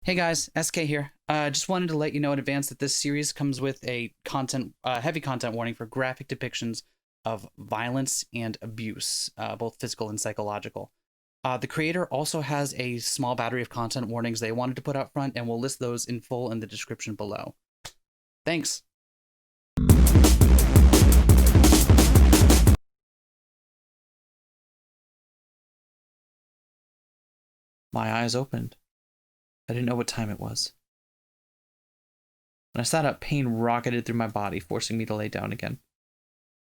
Hey guys, SK here. Just wanted to let you know in advance that this series comes with a heavy content warning for graphic depictions of violence and abuse, both physical and psychological. The creator also has a small battery of content warnings they wanted to put out front, and we'll list those in full in the description below. Thanks. My eyes opened. I didn't know what time it was. When I sat up, pain rocketed through my body, forcing me to lay down again.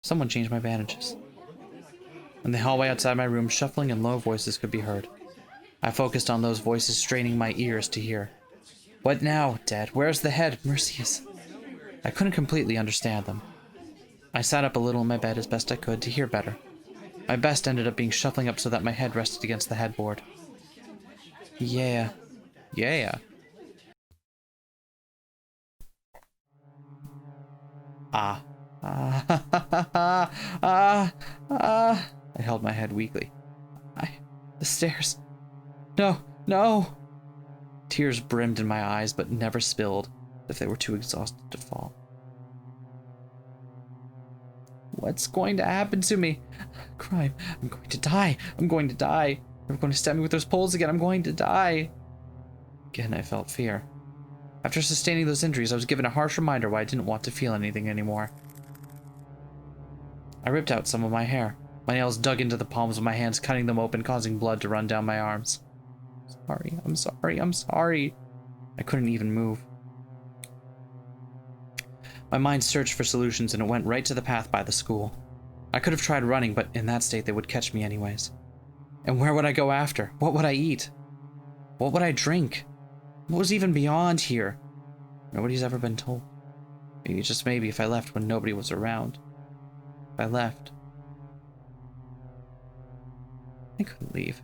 Someone changed my bandages. In the hallway outside my room, shuffling and low voices could be heard. I focused on those voices, straining my ears to hear. What now, Dad? Where's the head? Mercies. I couldn't completely understand them. I sat up a little in my bed as best I could to hear better. My best ended up being shuffling up so that my head rested against the headboard. Yeah. Ah. I held my head weakly. The stairs. No. Tears brimmed in my eyes, but never spilled, as if they were too exhausted to fall. What's going to happen to me? Crime. I'm going to die. They're going to stab me with those poles again. I'm going to die. Again, I felt fear. After sustaining those injuries, I was given a harsh reminder why I didn't want to feel anything anymore. I ripped out some of my hair. My nails dug into the palms of my hands, cutting them open, causing blood to run down my arms. I'm sorry. I couldn't even move. My mind searched for solutions, and it went right to the path by the school. I could have tried running, but in that state they would catch me anyways. And where would I go after? What would I eat? What would I drink? What was even beyond here? Nobody's ever been told. Maybe, just maybe, if I left when nobody was around. If I left. I couldn't leave.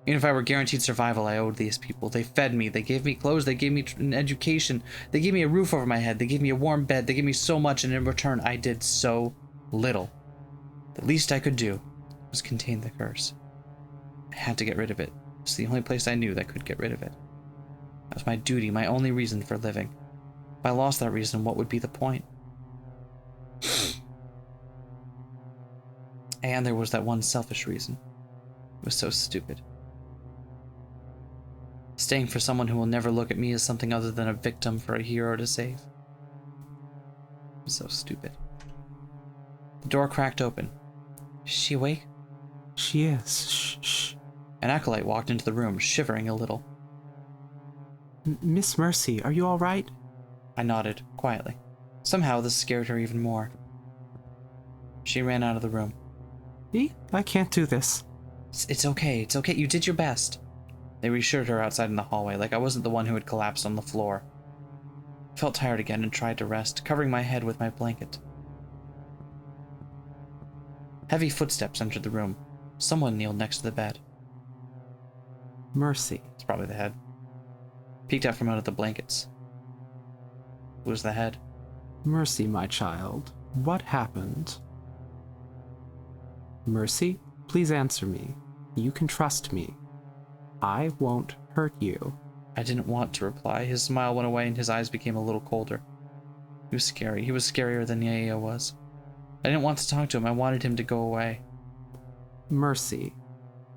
Even if I were guaranteed survival, I owed these people. They fed me, they gave me clothes, they gave me an education, they gave me a roof over my head, they gave me a warm bed, they gave me so much, and in return, I did so little. The least I could do was contain the curse. I had to get rid of it. It's the only place I knew that could get rid of it. That was my duty, my only reason for living. If I lost that reason, what would be the point? And there was that one selfish reason. It was so stupid. Staying for someone who will never look at me as something other than a victim for a hero to save. It was so stupid. The door cracked open. Is she awake? She is. Shh. An acolyte walked into the room, shivering a little. Miss Mercy, are you all right? I nodded, quietly. Somehow this scared her even more. She ran out of the room. I can't do this. It's okay, you did your best. They reassured her outside in the hallway, like I wasn't the one who had collapsed on the floor. I felt tired again and tried to rest, covering my head with my blanket. Heavy footsteps entered the room. Someone kneeled next to the bed. Mercy. It's probably the head. Peeked out from under the blankets. Who was the head? Mercy, my child. What happened? Mercy, please answer me. You can trust me. I won't hurt you. I didn't want to reply. His smile went away and his eyes became a little colder. He was scary. He was scarier than Yayo was. I didn't want to talk to him. I wanted him to go away. Mercy,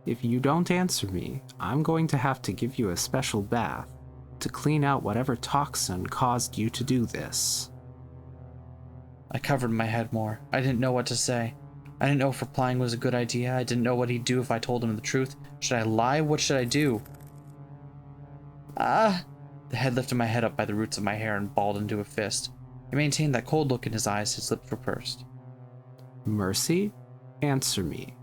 if you don't answer me, I'm going to have to give you a special bath to clean out whatever toxin caused you to do this. I covered my head more. I didn't know what to say. I didn't know if replying was a good idea. I didn't know what he'd do if I told him the truth. Should I lie? What should I do? The head lifted my head up by the roots of my hair and balled into a fist. He maintained that cold look in his eyes. His lips were pursed. Mercy, answer me.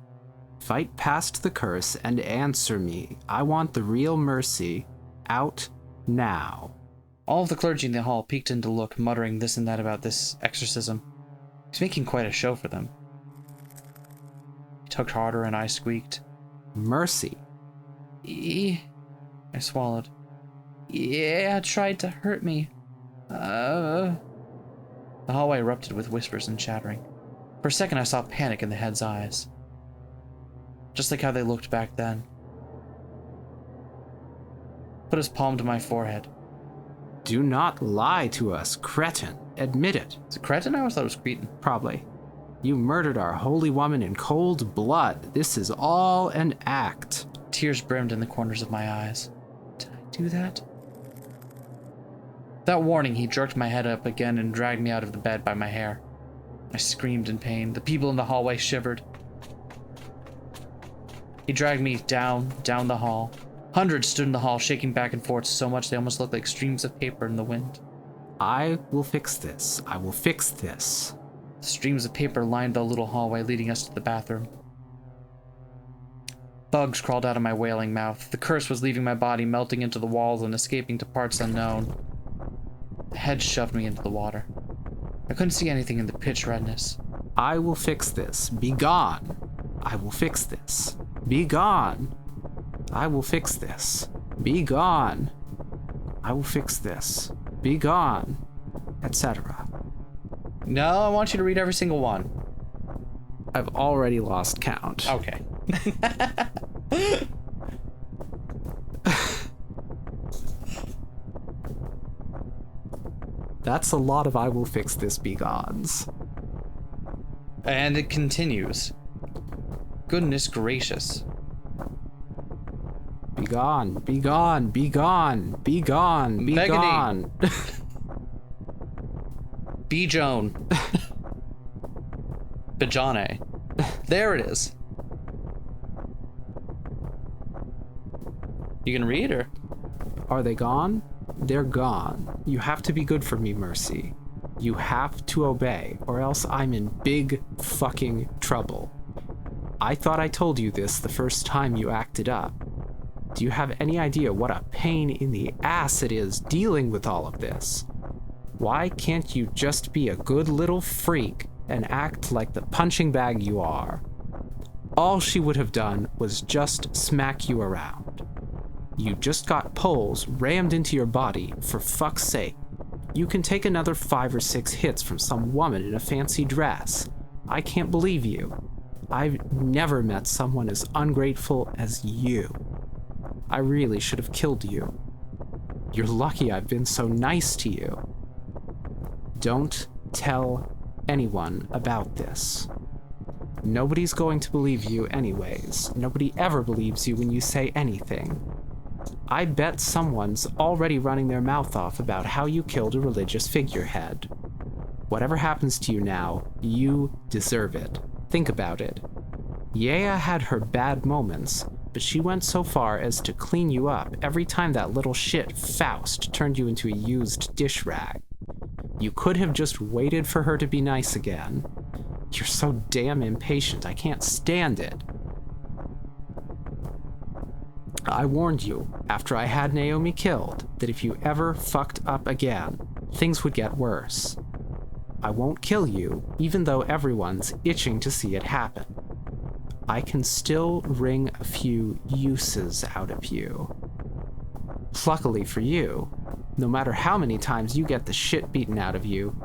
Fight past the curse and answer me. I want the real Mercy out now. All of the clergy in the hall peeked in to look, muttering this and that about this exorcism. He's making quite a show for them. He tugged harder and I squeaked. Mercy. I swallowed. Yeah, tried to hurt me. The hallway erupted with whispers and chattering. For a second I saw panic in the head's eyes. Just like how they looked back then. put his palm to my forehead. Do not lie to us, cretin. Admit it. Is it cretin? I always thought it was cretin. Probably. You murdered our holy woman in cold blood. This is all an act. Tears brimmed in the corners of my eyes. Did I do that? Without warning, he jerked my head up again and dragged me out of the bed by my hair. I screamed in pain. The people in the hallway shivered. He dragged me down the hall. Hundreds stood in the hall, shaking back and forth so much they almost looked like streams of paper in the wind. I will fix this. I will fix this. The streams of paper lined the little hallway leading us to the bathroom. Bugs crawled out of my wailing mouth. The curse was leaving my body, melting into the walls and escaping to parts unknown. The head shoved me into the water. I couldn't see anything in the pitch redness. I will fix this. Be gone. I will fix this. Be gone. I will fix this. Be gone. I will fix this. Be gone. Etc. No, I want you to read every single one. I've already lost count. Okay. That's a lot of I will fix this begons. And it continues. Goodness gracious. Be gone, be gone, be gone, be gone, be gone. Be Joan. Bajane. There it is. You can read or? Are they gone? They're gone. You have to be good for me, Mercy. You have to obey, or else I'm in big fucking trouble. I thought I told you this the first time you acted up. Do you have any idea what a pain in the ass it is dealing with all of this? Why can't you just be a good little freak and act like the punching bag you are? All she would have done was just smack you around. You just got poles rammed into your body, for fuck's sake. You can take another 5 or 6 hits from some woman in a fancy dress. I can't believe you. I've never met someone as ungrateful as you. I really should have killed you. You're lucky I've been so nice to you. Don't tell anyone about this. Nobody's going to believe you anyways. Nobody ever believes you when you say anything. I bet someone's already running their mouth off about how you killed a religious figurehead. Whatever happens to you now, you deserve it. Think about it. Yea had her bad moments, but she went so far as to clean you up every time that little shit Faust turned you into a used dish rag. You could have just waited for her to be nice again. You're so damn impatient, I can't stand it. I warned you, after I had Naomi killed, that if you ever fucked up again, things would get worse. I won't kill you, even though everyone's itching to see it happen. I can still wring a few uses out of you. Luckily for you, no matter how many times you get the shit beaten out of you,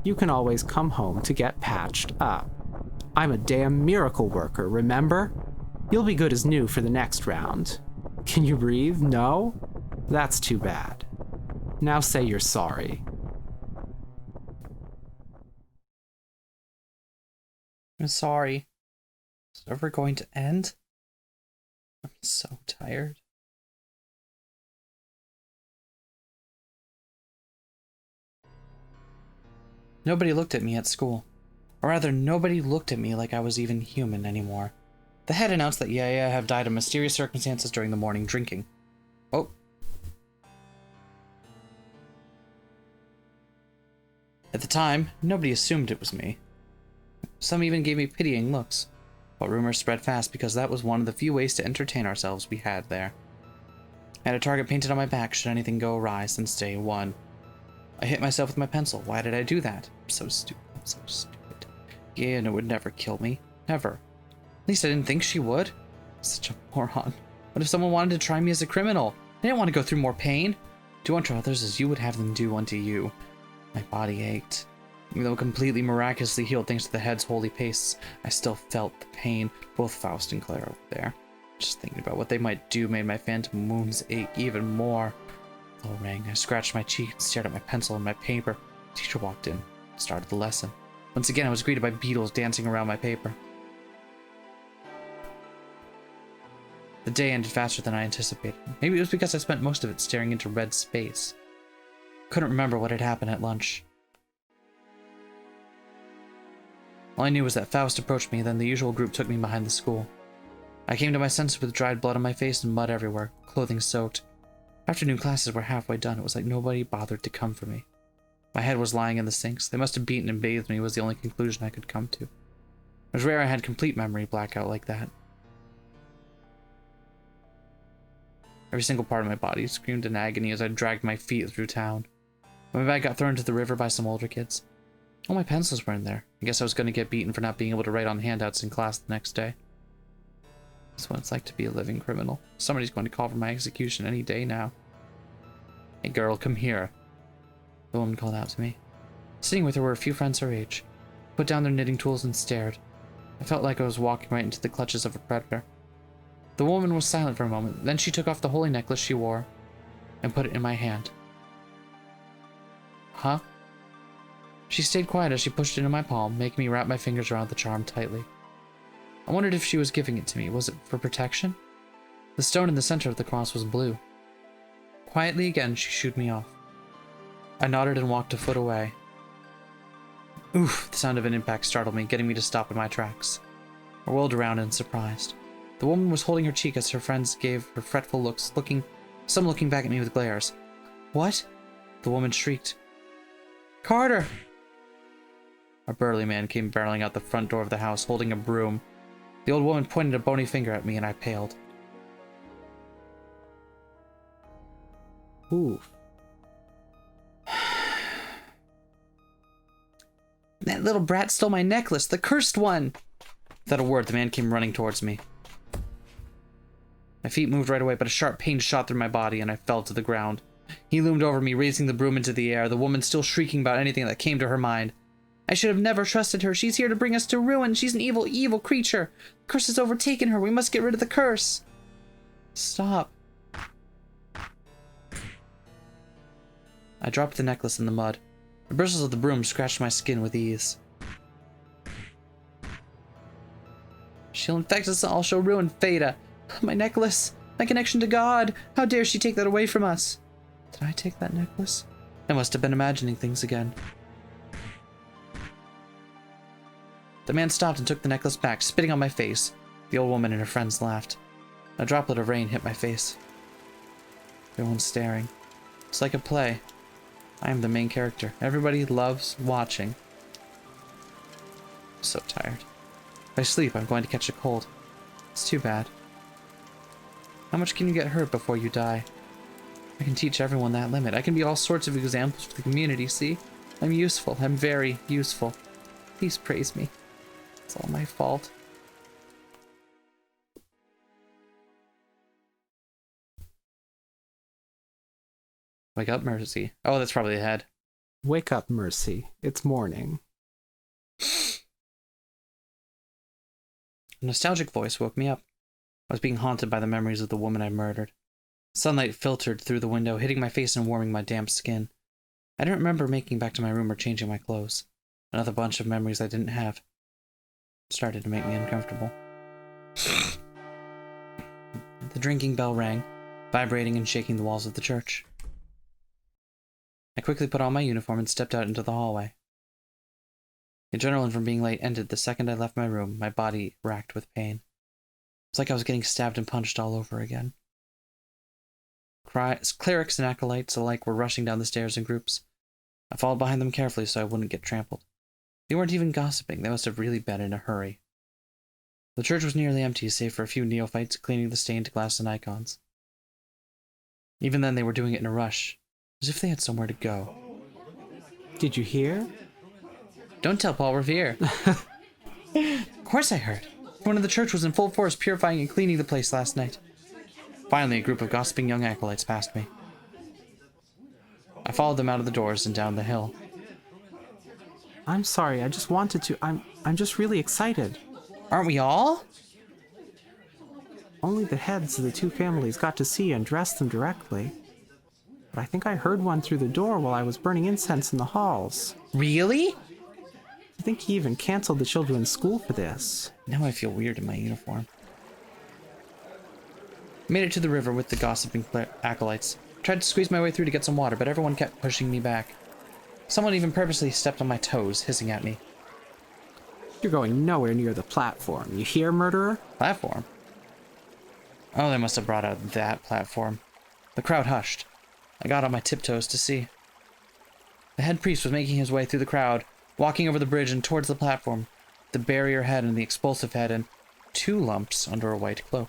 you can always come home to get patched up. I'm a damn miracle worker, remember? You'll be good as new for the next round. Can you breathe? No? That's too bad. Now say you're sorry. I'm sorry. Is it ever going to end? I'm so tired. Nobody looked at me at school. Or rather, nobody looked at me like I was even human anymore. The head announced that Yaya had died in mysterious circumstances during the morning drinking. Oh. At the time, nobody assumed it was me. Some even gave me pitying looks. But rumors spread fast because that was one of the few ways to entertain ourselves we had there. I had a target painted on my back should anything go awry since day one. I hit myself with my pencil. Why did I do that? I'm so stupid. I'm so stupid. Yaya would never kill me. Never. At least I didn't think she would. Such a moron. What if someone wanted to try me as a criminal? I didn't want to go through more pain. Do unto others as you would have them do unto you. My body ached. Even though completely miraculously healed thanks to the head's holy pastes, I still felt the pain, both Faust and Claire over there. Just thinking about what they might do made my phantom wounds ache even more. The bell rang. I scratched my cheek and stared at my pencil and my paper. The teacher walked in, started the lesson. Once again, I was greeted by beetles dancing around my paper. The day ended faster than I anticipated. Maybe it was because I spent most of it staring into red space. Couldn't remember what had happened at lunch. All I knew was that Faust approached me, then the usual group took me behind the school. I came to my senses with dried blood on my face and mud everywhere, clothing soaked. Afternoon classes were halfway done. It was like nobody bothered to come for me. My head was lying in the sinks. They must have beaten and bathed me was the only conclusion I could come to. It was rare I had complete memory blackout like that. Every single part of my body screamed in agony as I dragged my feet through town. My bag got thrown into the river by some older kids. All my pencils were in there. I guess I was going to get beaten for not being able to write on handouts in class the next day. That's what it's like to be a living criminal. Somebody's going to call for my execution any day now. Hey girl, come here. The woman called out to me. Sitting with her were a few friends her age. Put down their knitting tools and stared. I felt like I was walking right into the clutches of a predator. The woman was silent for a moment, then she took off the holy necklace she wore and put it in my hand. Huh? She stayed quiet as she pushed it into my palm, making me wrap my fingers around the charm tightly. I wondered if she was giving it to me. Was it for protection? The stone in the center of the cross was blue. Quietly again, she shooed me off. I nodded and walked a foot away. Oof, the sound of an impact startled me, getting me to stop in my tracks. I whirled around in surprise. The woman was holding her cheek as her friends gave her fretful looks, some looking back at me with glares. What? The woman shrieked. Carter! A burly man came barreling out the front door of the house, holding a broom. The old woman pointed a bony finger at me, and I paled. Oof. That little brat stole my necklace, the cursed one! Without a word, the man came running towards me. My feet moved right away, but a sharp pain shot through my body, and I fell to the ground. He loomed over me, raising the broom into the air, the woman still shrieking about anything that came to her mind. I should have never trusted her. She's here to bring us to ruin. She's an evil, evil creature. The curse has overtaken her. We must get rid of the curse. Stop. I dropped the necklace in the mud. The bristles of the broom scratched my skin with ease. She'll infect us all. She'll ruin Feta. My necklace. My connection to God. How dare she take that away from us? Did I take that necklace? I must have been imagining things again. The man stopped and took the necklace back, spitting on my face. The old woman and her friends laughed. A droplet of rain hit my face. Everyone's staring. It's like a play. I am the main character. Everybody loves watching. I'm so tired. If I sleep, I'm going to catch a cold. It's too bad. How much can you get hurt before you die? I can teach everyone that limit. I can be all sorts of examples for the community, see? I'm useful. I'm very useful. Please praise me. It's all my fault. Wake up, Mercy. Oh, that's probably the head. Wake up, Mercy. It's morning. A nostalgic voice woke me up. I was being haunted by the memories of the woman I murdered. Sunlight filtered through the window, hitting my face and warming my damp skin. I didn't remember making back to my room or changing my clothes. Another bunch of memories I didn't have. It started to make me uncomfortable. The drinking bell rang, vibrating and shaking the walls of the church. I quickly put on my uniform and stepped out into the hallway. The adrenaline from being late ended the second I left my room, my body racked with pain. It's like I was getting stabbed and punched all over again. Clerics and acolytes alike were rushing down the stairs in groups. I followed behind them carefully so I wouldn't get trampled. They weren't even gossiping. They must have really been in a hurry. The church was nearly empty, save for a few neophytes cleaning the stained glass and icons. Even then, they were doing it in a rush, as if they had somewhere to go. Did you hear? Don't tell Paul Revere. Of course I heard. One of the church was in full force purifying and cleaning the place last night. Finally, a group of gossiping young acolytes passed me. I followed them out of the doors and down the hill. I'm sorry, I just wanted to. I'm just really excited. Aren't we all? Only the heads of the two families got to see and dress them directly. But I think I heard one through the door while I was burning incense in the halls. Really? I think he even canceled the children's school for this. Now I feel weird in my uniform. Made it to the river with the gossiping acolytes. Tried to squeeze my way through to get some water, but everyone kept pushing me back. Someone even purposely stepped on my toes, hissing at me. You're going nowhere near the platform. You hear, murderer? Platform? Oh, they must have brought out that platform. The crowd hushed. I got on my tiptoes to see. The head priest was making his way through the crowd, walking over the bridge and towards the platform, the barrier head and the explosive head and 2 lumps under a white cloak.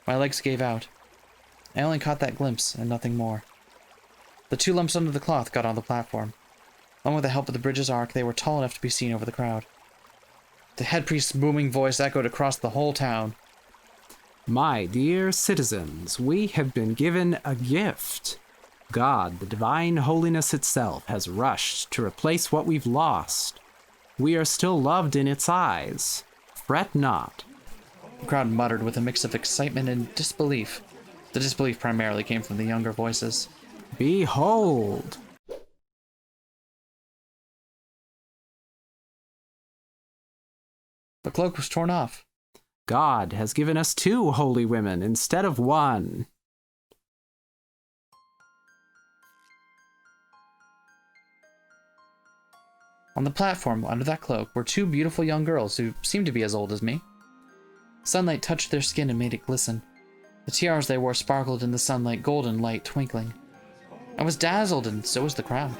My legs gave out. I only caught that glimpse and nothing more. The 2 lumps under the cloth got on the platform. Along with the help of the bridge's arc, they were tall enough to be seen over the crowd. The head priest's booming voice echoed across the whole town. My dear citizens, we have been given a gift. God, the divine holiness itself, has rushed to replace what we've lost. We are still loved in its eyes. Fret not. The crowd muttered with a mix of excitement and disbelief. The disbelief primarily came from the younger voices. Behold! The cloak was torn off. God has given us 2 holy women instead of 1. On the platform under that cloak were 2 beautiful young girls who seemed to be as old as me. Sunlight touched their skin and made it glisten. The tiaras they wore sparkled in the sunlight, golden light twinkling. I was dazzled, and so was the crowd.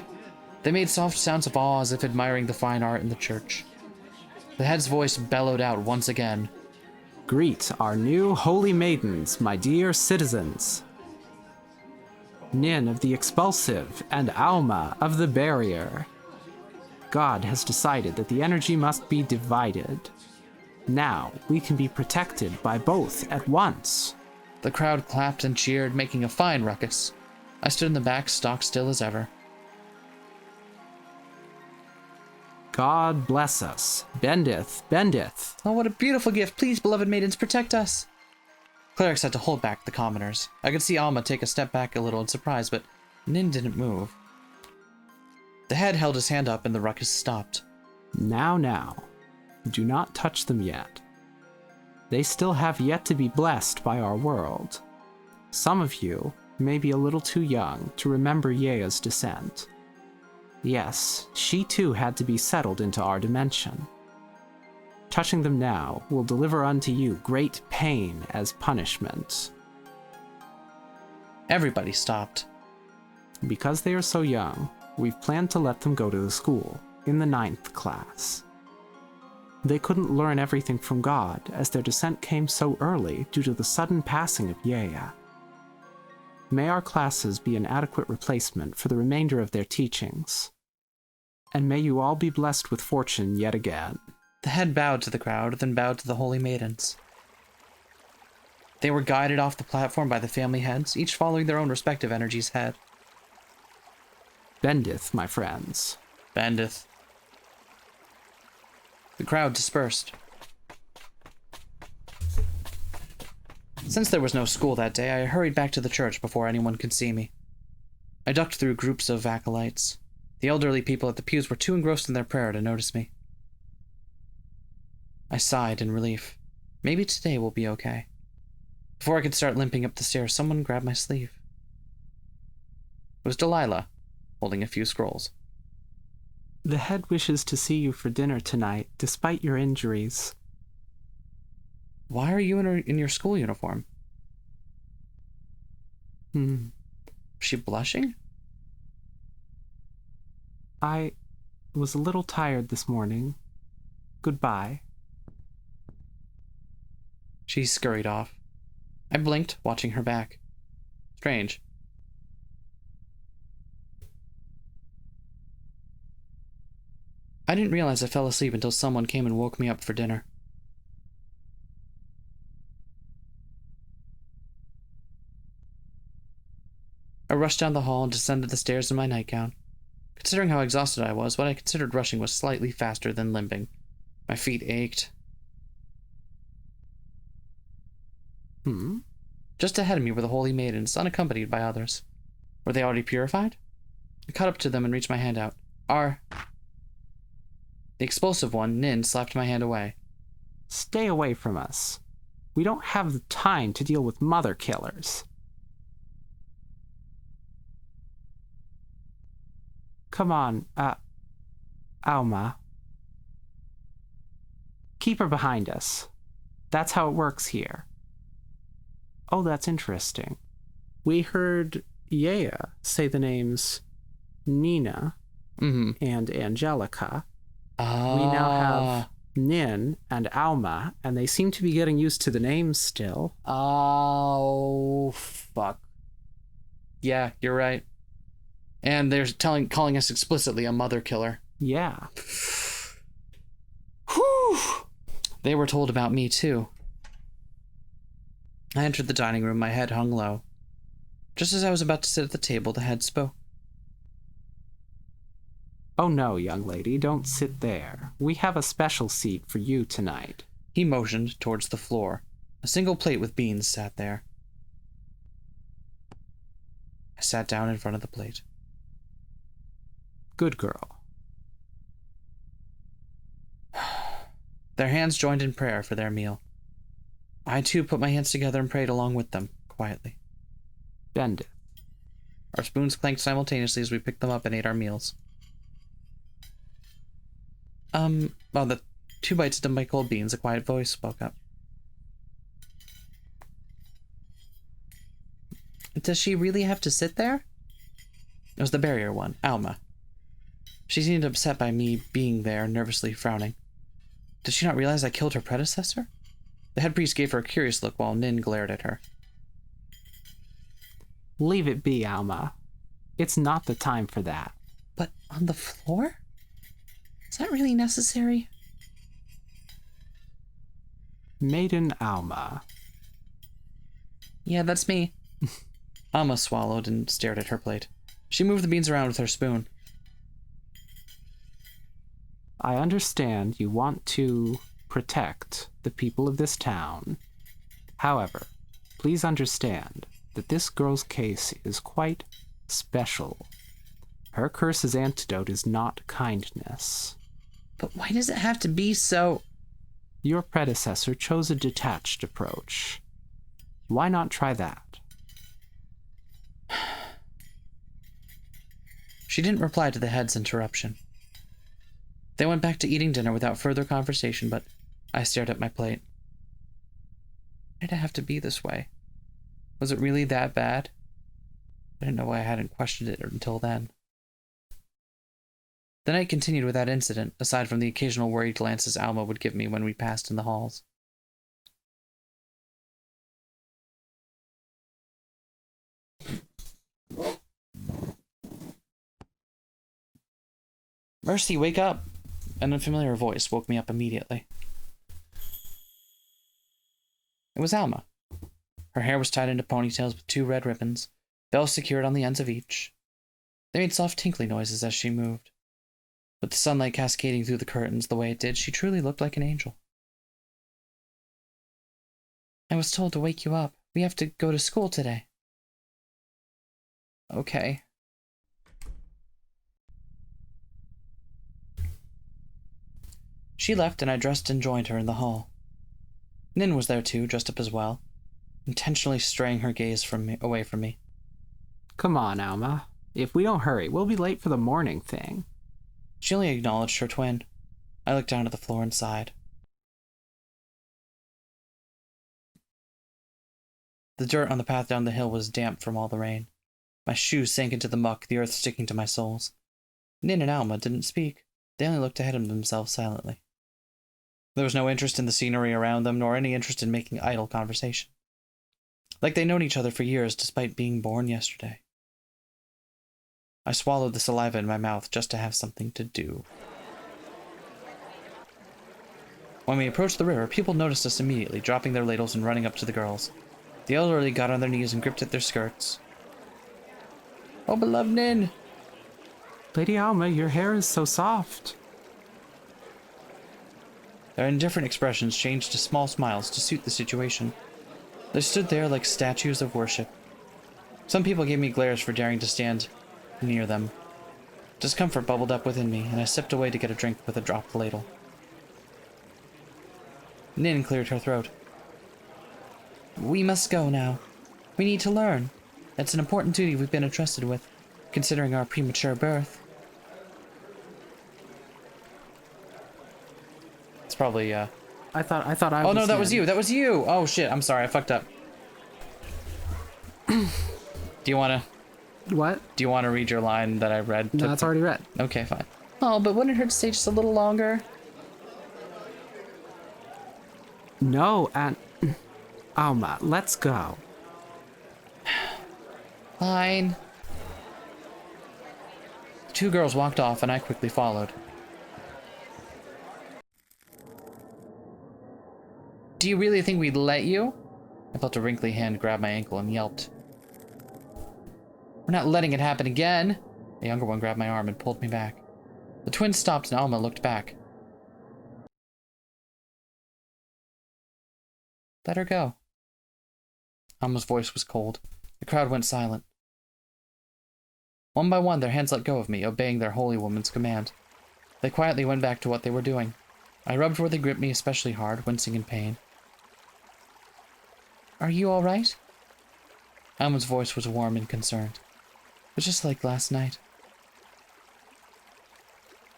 They made soft sounds of awe as if admiring the fine art in the church. The head's voice bellowed out once again. Greet our new holy maidens, my dear citizens. Nin of the expulsive and Alma of the barrier. God has decided that the energy must be divided. Now we can be protected by both at once. The crowd clapped and cheered, making a fine ruckus. I stood in the back, stock still as ever. God bless us. Bendith, bendith. Oh, what a beautiful gift. Please, beloved maidens, protect us. Clerics had to hold back the commoners. I could see Alma take a step back a little in surprise, but Nin didn't move. The head held his hand up and the ruckus stopped. Now. Do not touch them yet. They still have yet to be blessed by our world. Some of you may be a little too young to remember Yea's descent. Yes, she too had to be settled into our dimension. Touching them now will deliver unto you great pain as punishment. Everybody stopped. Because they are so young, we've planned to let them go to the school in the 9th class. They couldn't learn everything from God as their descent came so early due to the sudden passing of Yea. May our classes be an adequate replacement for the remainder of their teachings. And may you all be blessed with fortune yet again. The head bowed to the crowd, then bowed to the holy maidens. They were guided off the platform by the family heads, each following their own respective energy's head. Bendith, my friends. Bendith. The crowd dispersed. Since there was no school that day, I hurried back to the church before anyone could see me. I ducked through groups of acolytes. The elderly people at the pews were too engrossed in their prayer to notice me. I sighed in relief. Maybe today will be okay. Before I could start limping up the stairs, someone grabbed my sleeve. It was Delilah, holding a few scrolls. The head wishes to see you for dinner tonight, despite your injuries. Why are you in your school uniform? Was she blushing? I was a little tired this morning. Goodbye. She scurried off. I blinked, watching her back. Strange. I didn't realize I fell asleep until someone came and woke me up for dinner. I rushed down the hall and descended the stairs in my nightgown. Considering how exhausted I was, what I considered rushing was slightly faster than limping. My feet ached. Just ahead of me were the holy maidens, unaccompanied by others. Were they already purified? I caught up to them and reached my hand out. The explosive one, Nin, slapped my hand away. Stay away from us. We don't have the time to deal with mother killers. Come on, Alma. Keep her behind us. That's how it works here. Oh, that's interesting. We heard Yea say the names Nina and Angelica. We now have Nin and Alma, and they seem to be getting used to the names still. Oh, fuck. Yeah, you're right. And they're calling us explicitly a mother killer. Yeah. Whew! They were told about me, too. I entered the dining room, my head hung low. Just as I was about to sit at the table, the head spoke. Oh no, young lady, don't sit there. We have a special seat for you tonight. He motioned towards the floor. A single plate with beans sat there. I sat down in front of the plate. Good girl. Their hands joined in prayer for their meal. I, too, put my hands together and prayed along with them, quietly. Bend it. Our spoons clanked simultaneously as we picked them up and ate our meals. Well, the 2 bites done by cold beans, a quiet voice spoke up. Does she really have to sit there? It was the barrier one, Alma. She seemed upset by me being there, nervously frowning. Did she not realize I killed her predecessor? The head priest gave her a curious look while Nin glared at her. Leave it be, Alma. It's not the time for that. But on the floor? Is that really necessary? Maiden Alma. Yeah, that's me. Alma swallowed and stared at her plate. She moved the beans around with her spoon. I understand you want to protect the people of this town. However, please understand that this girl's case is quite special. Her curse's antidote is not kindness. But why does it have to be so... Your predecessor chose a detached approach. Why not try that? She didn't reply to the head's interruption. They went back to eating dinner without further conversation, but I stared at my plate. Why did it have to be this way? Was it really that bad? I didn't know why I hadn't questioned it until then. The night continued without incident, aside from the occasional worried glances Alma would give me when we passed in the halls. Mercy, wake up! An unfamiliar voice woke me up immediately. It was Alma. Her hair was tied into ponytails with 2 red ribbons, bells secured on the ends of each. They made soft tinkly noises as she moved. With the sunlight cascading through the curtains the way it did, she truly looked like an angel. I was told to wake you up. We have to go to school today. Okay. She left, and I dressed and joined her in the hall. Nin was there too, dressed up as well, intentionally straying her gaze away from me. Come on, Alma. If we don't hurry, we'll be late for the morning thing. She only acknowledged her twin. I looked down at the floor and sighed. The dirt on the path down the hill was damp from all the rain. My shoes sank into the muck, the earth sticking to my soles. Nin and Alma didn't speak. They only looked ahead of themselves silently. There was no interest in the scenery around them, nor any interest in making idle conversation. Like they'd known each other for years, despite being born yesterday. I swallowed the saliva in my mouth just to have something to do. When we approached the river, people noticed us immediately, dropping their ladles and running up to the girls. The elderly got on their knees and gripped at their skirts. Oh, beloved Nin! Lady Alma, your hair is so soft. Their indifferent expressions changed to small smiles to suit the situation. They stood there like statues of worship. Some people gave me glares for daring to stand near them. Discomfort bubbled up within me, and I sipped away to get a drink with a dropped ladle. Nin cleared her throat. We must go now. We need to learn. It's an important duty we've been entrusted with, considering our premature birth. It's probably, I thought I Oh was no, that was Nin. you! That was you! Oh shit, I'm sorry, I fucked up. Do you wanna read your line that I read? No, that's already read. Okay, fine. Oh, but wouldn't it hurt to stay just a little longer? No, and Alma, let's go. Fine. The two girls walked off, and I quickly followed. Do you really think we'd let you? I felt a wrinkly hand grab my ankle and yelped. We're not letting it happen again. The younger one grabbed my arm and pulled me back. The twins stopped and Alma looked back. Let her go. Alma's voice was cold. The crowd went silent. One by one, their hands let go of me, obeying their holy woman's command. They quietly went back to what they were doing. I rubbed where they gripped me especially hard, wincing in pain. Are you all right? Alma's voice was warm and concerned. It was just like last night.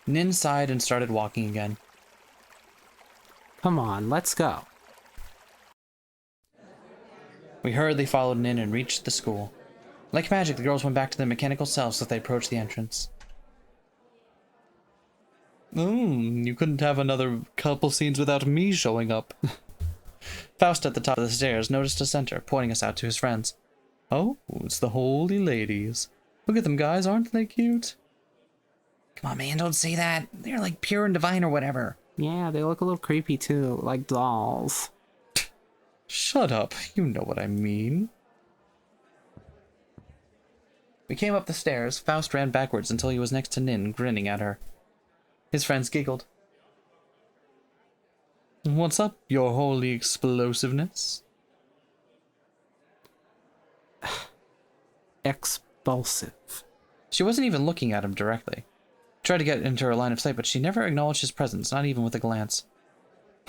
Nin sighed and started walking again. Come on, let's go. We hurriedly followed Nin and reached the school. Like magic, the girls went back to their mechanical selves as they approached the entrance. You couldn't have another couple scenes without me showing up. Faust at the top of the stairs noticed a center, pointing us out to his friends. Oh, it's the holy ladies. Look at them, guys, aren't they cute? Come on, man, don't say that. They're like pure and divine or whatever. Yeah, they look a little creepy too, like dolls. Shut up, you know what I mean. We came up the stairs. Faust ran backwards until he was next to Nin, grinning at her. His friends giggled. What's up, your holy explosiveness? Expulsive. She wasn't even looking at him directly. Tried to get into her line of sight, but she never acknowledged his presence, not even with a glance.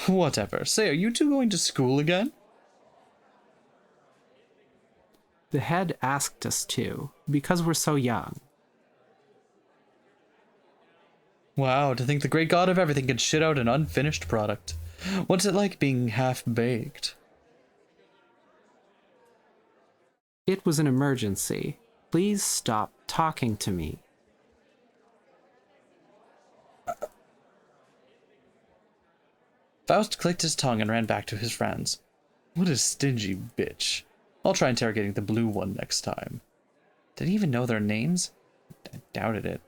Whatever. Say, are you two going to school again? The head asked us to, because we're so young. Wow, to think the great god of everything can shit out an unfinished product. What's it like being half-baked? It was an emergency. Please stop talking to me. Faust clicked his tongue and ran back to his friends. What a stingy bitch. I'll try interrogating the blue one next time. Did he even know their names? I doubted it.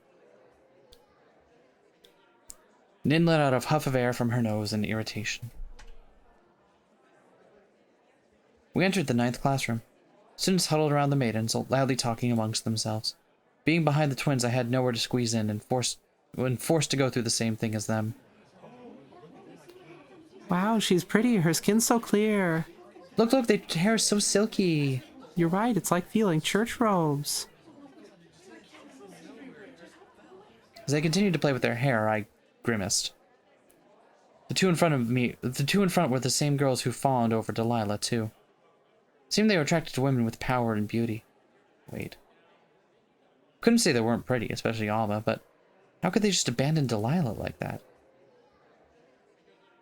Nin let out a huff of air from her nose in irritation. We entered the 9th classroom. Students huddled around the maidens, loudly talking amongst themselves. Being behind the twins, I had nowhere to squeeze in and forced to go through the same thing as them. Wow, she's pretty. Her skin's so clear. Look, their hair is so silky. You're right, it's like feeling church robes. As they continued to play with their hair, I grimaced. The two in front were the same girls who fawned over Delilah, too. Seemed they were attracted to women with power and beauty. Wait. Couldn't say they weren't pretty, especially Alma, but how could they just abandon Delilah like that?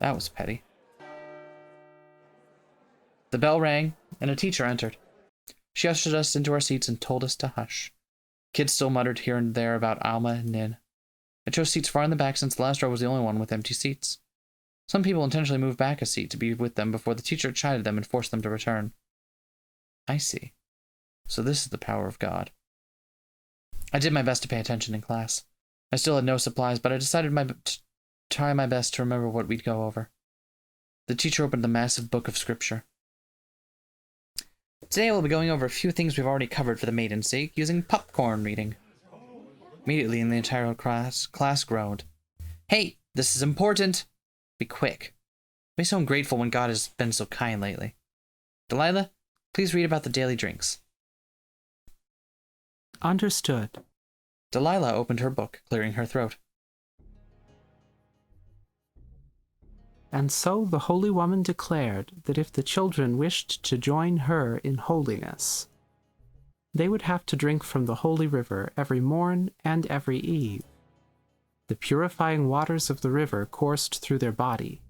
That was petty. The bell rang, and a teacher entered. She ushered us into our seats and told us to hush. Kids still muttered here and there about Alma and Nin. I chose seats far in the back since the last row was the only one with empty seats. Some people intentionally moved back a seat to be with them before the teacher chided them and forced them to return. I see. So this is the power of God. I did my best to pay attention in class. I still had no supplies, but I decided to try my best to remember what we'd go over. The teacher opened the massive book of scripture. Today we'll be going over a few things we've already covered for the maiden's sake, using popcorn reading. Immediately, the entire class groaned. Hey, this is important! Be quick. Be so ungrateful when God has been so kind lately. Delilah, please read about the daily drinks. Understood. Delilah opened her book, clearing her throat. And so the holy woman declared that if the children wished to join her in holiness, they would have to drink from the holy river every morn and every eve. The purifying waters of the river coursed through their body.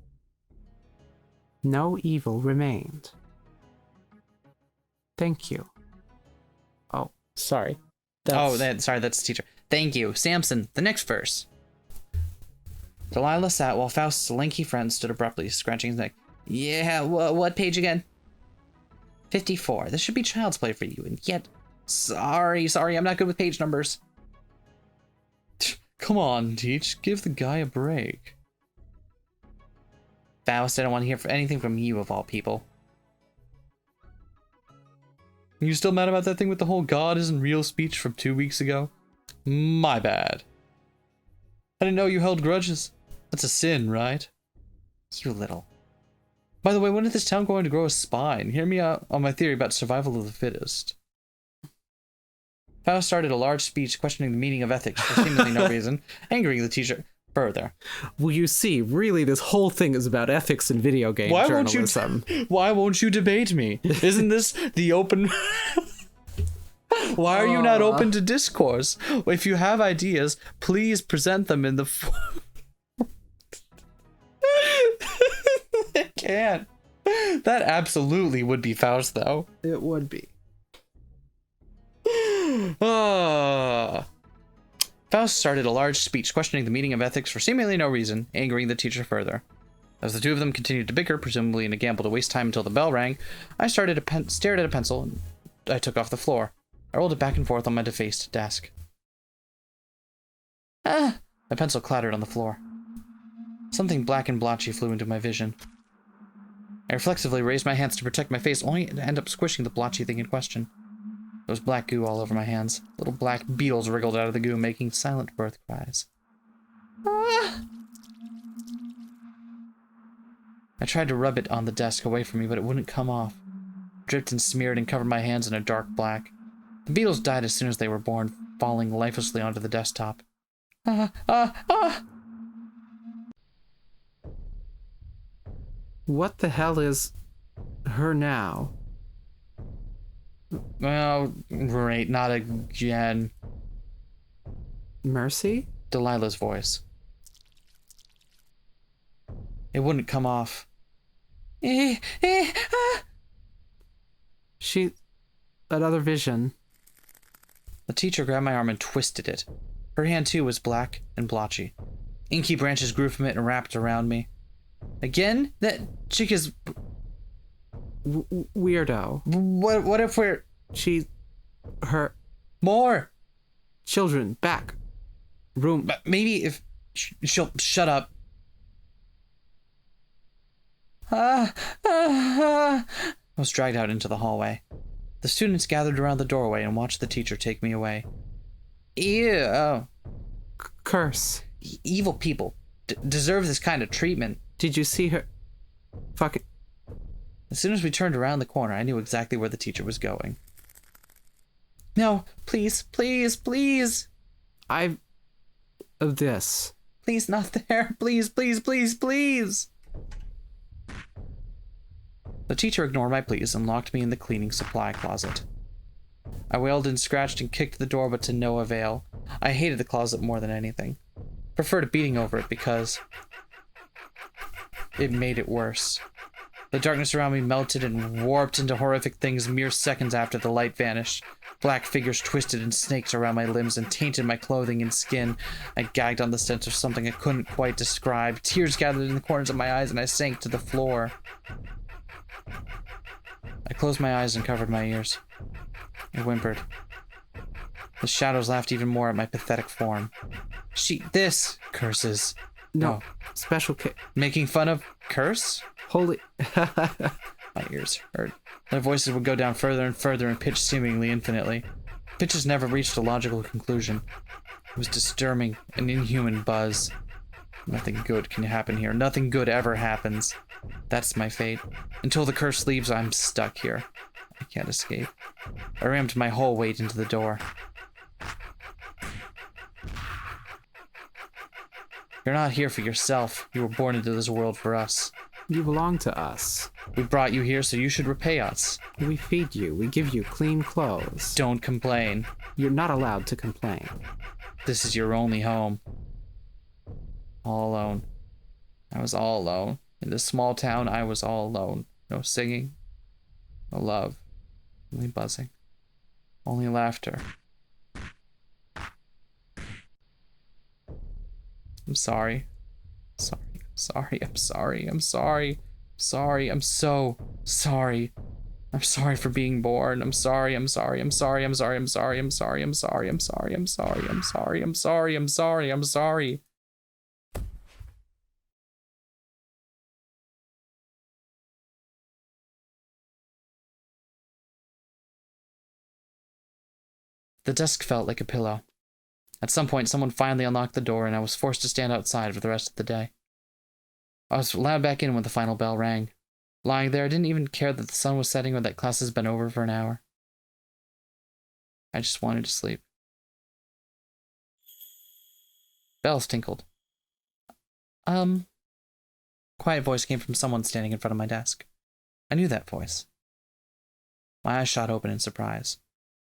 No evil remained. Thank you. Oh, sorry. Sorry, that's the teacher. Thank you. Samson, the next verse. Delilah sat while Faust's lanky friend stood abruptly, scratching his neck. Yeah, what page again? 54. This should be child's play for you, and yet... Sorry, I'm not good with page numbers. Come on, Teach. Give the guy a break. Faust, I don't want to hear anything from you, of all people. You still mad about that thing with the whole God isn't real speech from 2 weeks ago? My bad. I didn't know you held grudges. That's a sin, right? You little. By the way, when is this town going to grow a spine? Hear me out on my theory about survival of the fittest. Faust started a large speech questioning the meaning of ethics for seemingly no reason, angering the teacher further. Well, you see, really this whole thing is about ethics in video game journalism. Why won't you debate me? Isn't this the open... Why are you not open to discourse? If you have ideas, please present them in the... I can't. That absolutely would be Faust, though. It would be. Faust started a large speech questioning the meaning of ethics for seemingly no reason, angering the teacher further. As the two of them continued to bicker, presumably in a gamble to waste time until the bell rang, I stared at a pencil and I took off the floor. I rolled it back and forth on my defaced desk. My pencil clattered on the floor. Something black and blotchy flew into my vision. I reflexively raised my hands to protect my face, only to end up squishing the blotchy thing in question. There was black goo all over my hands. Little black beetles wriggled out of the goo, making silent birth cries. I tried to rub it on the desk away from me, but it wouldn't come off. Dripped and smeared and covered my hands in a dark black. The beetles died as soon as they were born, falling lifelessly onto the desktop. What the hell is her now? Oh, great, not again. Mercy? Delilah's voice. It wouldn't come off. She... Another vision. The teacher grabbed my arm and twisted it. Her hand, too, was black and blotchy. Inky branches grew from it and wrapped around me. Again? That chick is... Weirdo. What if we're... Her... More! Children, back. Room... Maybe if... She'll... Shut up. I was dragged out into the hallway. The students gathered around the doorway and watched the teacher take me away. Ew. Oh. Curse. Evil people deserve this kind of treatment. Did you see her? Fucking... As soon as we turned around the corner, I knew exactly where the teacher was going. No, please, please, please. Of this. Please, not there. Please, please, please, please. The teacher ignored my pleas and locked me in the cleaning supply closet. I wailed and scratched and kicked the door, but to no avail. I hated the closet more than anything. Preferred beating over it because it made it worse. The darkness around me melted and warped into horrific things mere seconds after the light vanished. Black figures twisted and snaked around my limbs and tainted my clothing and skin. I gagged on the stench of something I couldn't quite describe. Tears gathered in the corners of my eyes and I sank to the floor. I closed my eyes and covered my ears. I whimpered. The shadows laughed even more at my pathetic form. This curses. No. Special Making fun of curse? Holy... My ears hurt. Their voices would go down further and further in pitch, seemingly infinitely. Pitches never reached a logical conclusion. It was disturbing, an inhuman buzz. Nothing good can happen here. Nothing good ever happens. That's my fate. Until the curse leaves, I'm stuck here. I can't escape. I rammed my whole weight into the door. You're not here for yourself. You were born into this world for us. You belong to us. We brought you here, so you should repay us. We feed you. We give you clean clothes. Don't complain. You're not allowed to complain. This is your only home. All alone. I was all alone. In this small town, I was all alone. No singing. No love. Only buzzing. Only laughter. I'm sorry. I'm so sorry. I'm sorry for being born. I'm sorry. The desk felt like a pillow. At some point, someone finally unlocked the door, and I was forced to stand outside for the rest of the day. I was allowed back in when the final bell rang. Lying there, I didn't even care that the sun was setting or that class has been over for an hour. I just wanted to sleep. Bells tinkled. Quiet voice came from someone standing in front of my desk. I knew that voice. My eyes shot open in surprise.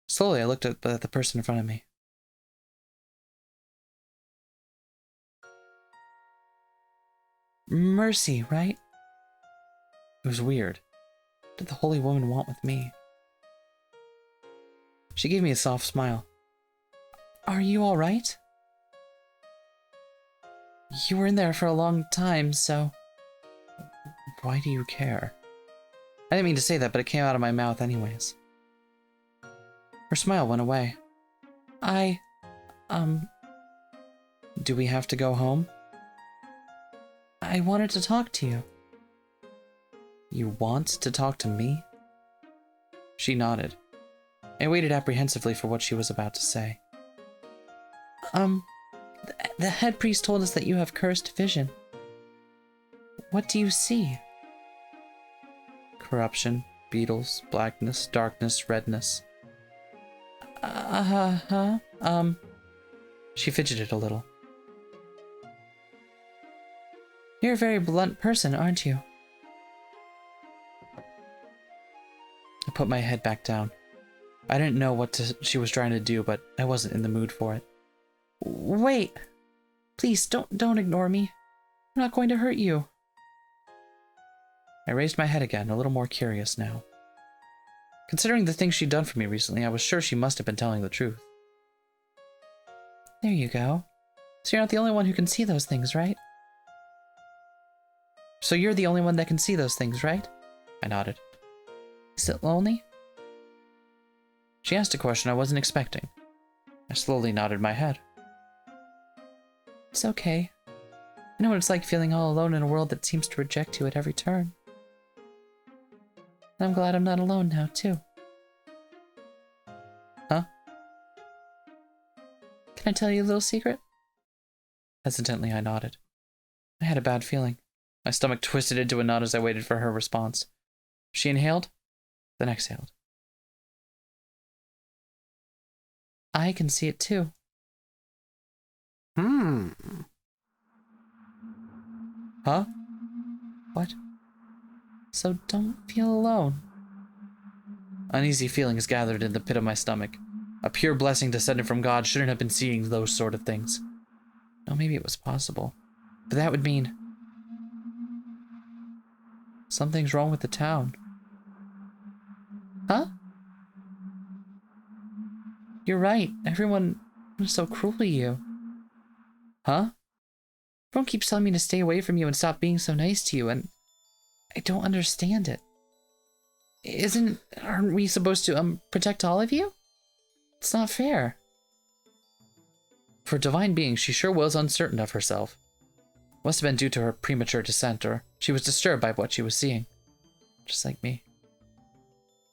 Slowly, I looked at the person in front of me. Mercy, right? It was weird. What did the holy woman want with me? She gave me a soft smile. Are you all right? You were in there for a long time, so... Why do you care? I didn't mean to say that, but it came out of my mouth anyways. Her smile went away. Do we have to go home? I wanted to talk to you. You want to talk to me? She nodded. I waited apprehensively for what she was about to say. The head priest told us that you have cursed vision. What do you see? Corruption, beetles, blackness, darkness, redness. She fidgeted a little. You're a very blunt person, aren't you? I put my head back down. I didn't know what she was trying to do, but I wasn't in the mood for it. Wait! Please, don't ignore me. I'm not going to hurt you. I raised my head again, a little more curious now. Considering the things she'd done for me recently, I was sure she must have been telling the truth. There you go. So you're not the only one who can see those things, right? So you're the only one that can see those things, right? I nodded. Is it lonely? She asked a question I wasn't expecting. I slowly nodded my head. It's okay. I know what it's like feeling all alone in a world that seems to reject you at every turn. And I'm glad I'm not alone now, too. Huh? Can I tell you a little secret? Hesitantly, I nodded. I had a bad feeling. My stomach twisted into a knot as I waited for her response. She inhaled, then exhaled. I can see it too. Huh? What? So don't feel alone. Uneasy feelings gathered in the pit of my stomach. A pure blessing descended from God shouldn't have been seeing those sort of things. No, maybe it was possible. But that would mean... something's wrong with the town. Huh? You're right. Everyone is so cruel to you. Huh? Everyone keeps telling me to stay away from you and stop being so nice to you, and I don't understand it. Aren't we supposed to, protect all of you? It's not fair. For a divine being, she sure was uncertain of herself. Must have been due to her premature descent, or she was disturbed by what she was seeing. Just like me.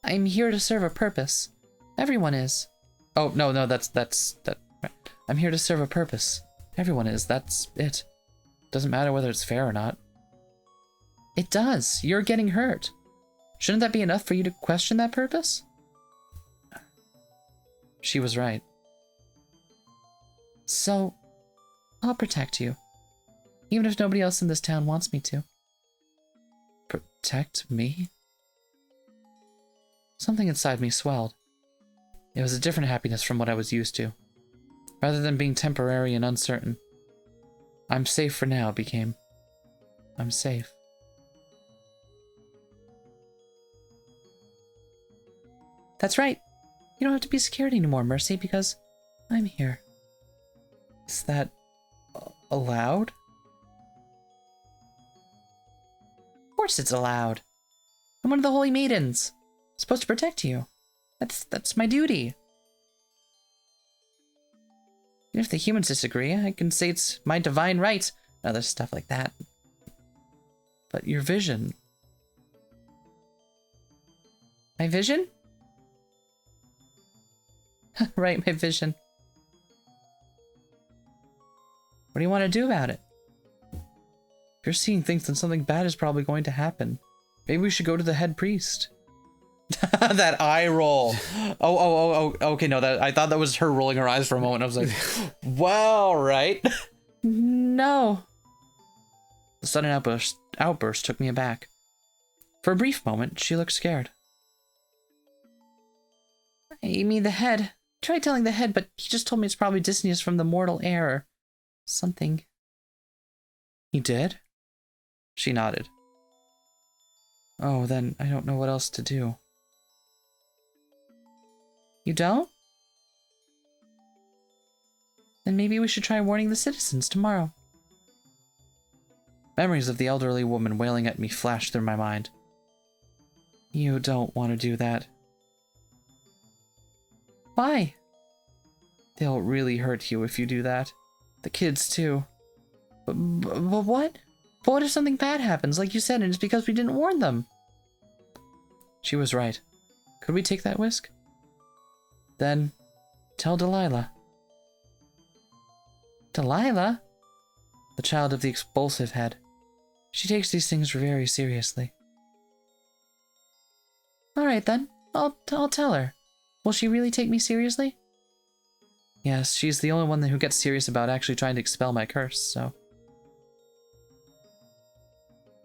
I'm here to serve a purpose. Everyone is. Oh, no, that's that. I'm here to serve a purpose. Everyone is, that's it. Doesn't matter whether it's fair or not. It does. You're getting hurt. Shouldn't that be enough for you to question that purpose? She was right. So, I'll protect you. Even if nobody else in this town wants me to. Protect me? Something inside me swelled. It was a different happiness from what I was used to. Rather than being temporary and uncertain, I'm safe for now became, I'm safe. That's right. You don't have to be scared anymore, Mercy, because I'm here. Is that allowed? Of course it's allowed. I'm one of the Holy Maidens. I'm supposed to protect you. That's my duty. Even if the humans disagree, I can say it's my divine right, and other stuff like that. But your vision... My vision? Right, my vision. What do you want to do about it? If you're seeing things, then something bad is probably going to happen. Maybe we should go to the head priest. That eye roll. Oh, okay, no, I thought that was her rolling her eyes for a moment. I was like, well, right. No. The sudden outburst took me aback. For a brief moment, she looked scared. You mean the head? Tried telling the head, but he just told me it's probably dizziness from the mortal air or something. He did? She nodded. Oh, then I don't know what else to do. You don't? Then maybe we should try warning the citizens tomorrow. Memories of the elderly woman wailing at me flashed through my mind. You don't want to do that. Why? They'll really hurt you if you do that. The kids, too. But what? But what if something bad happens, like you said, and it's because we didn't warn them? She was right. Could we take that risk? Then, tell Delilah. Delilah? The child of the expulsive head. She takes these things very seriously. Alright then, I'll tell her. Will she really take me seriously? Yes, she's the only one who gets serious about actually trying to expel my curse, so...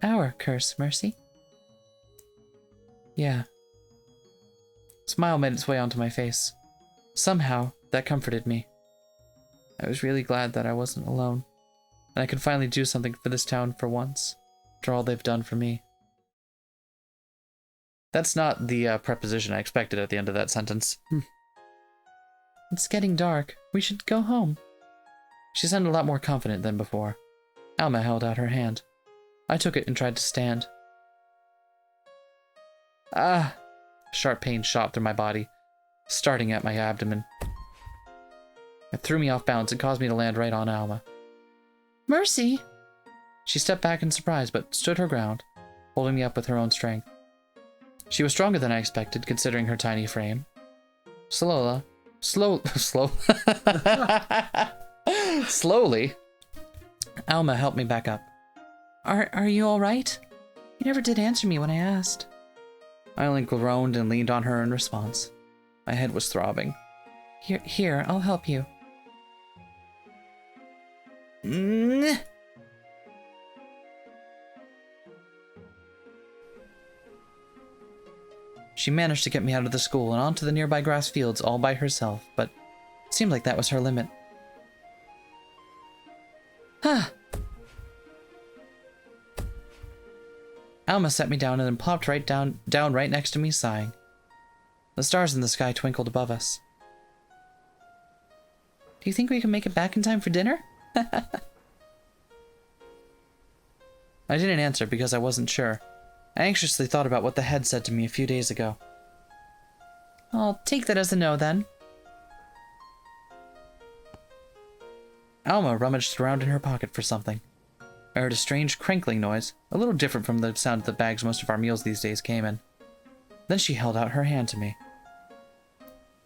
Our curse, Mercy? Yeah. A smile made its way onto my face. Somehow, that comforted me. I was really glad that I wasn't alone, and I could finally do something for this town for once, after all they've done for me. That's not the preposition I expected at the end of that sentence. It's getting dark. We should go home. She sounded a lot more confident than before. Alma held out her hand. I took it and tried to stand. Ah! Sharp pain shot through my body, starting at my abdomen. It threw me off balance and caused me to land right on Alma. Mercy! She stepped back in surprise, but stood her ground, holding me up with her own strength. She was stronger than I expected, considering her tiny frame. Slowly, Alma helped me back up. Are you all right? You never did answer me when I asked. I only groaned and leaned on her in response. My head was throbbing. Here, I'll help you. She managed to get me out of the school and onto the nearby grass fields all by herself, but it seemed like that was her limit. Alma set me down and then plopped right down right next to me, sighing. The stars in the sky twinkled above us. Do you think we can make it back in time for dinner? I didn't answer because I wasn't sure. I anxiously thought about what the head said to me a few days ago. I'll take that as a no, then. Alma rummaged around in her pocket for something. I heard a strange crinkling noise, a little different from the sound of the bags most of our meals these days came in. Then she held out her hand to me.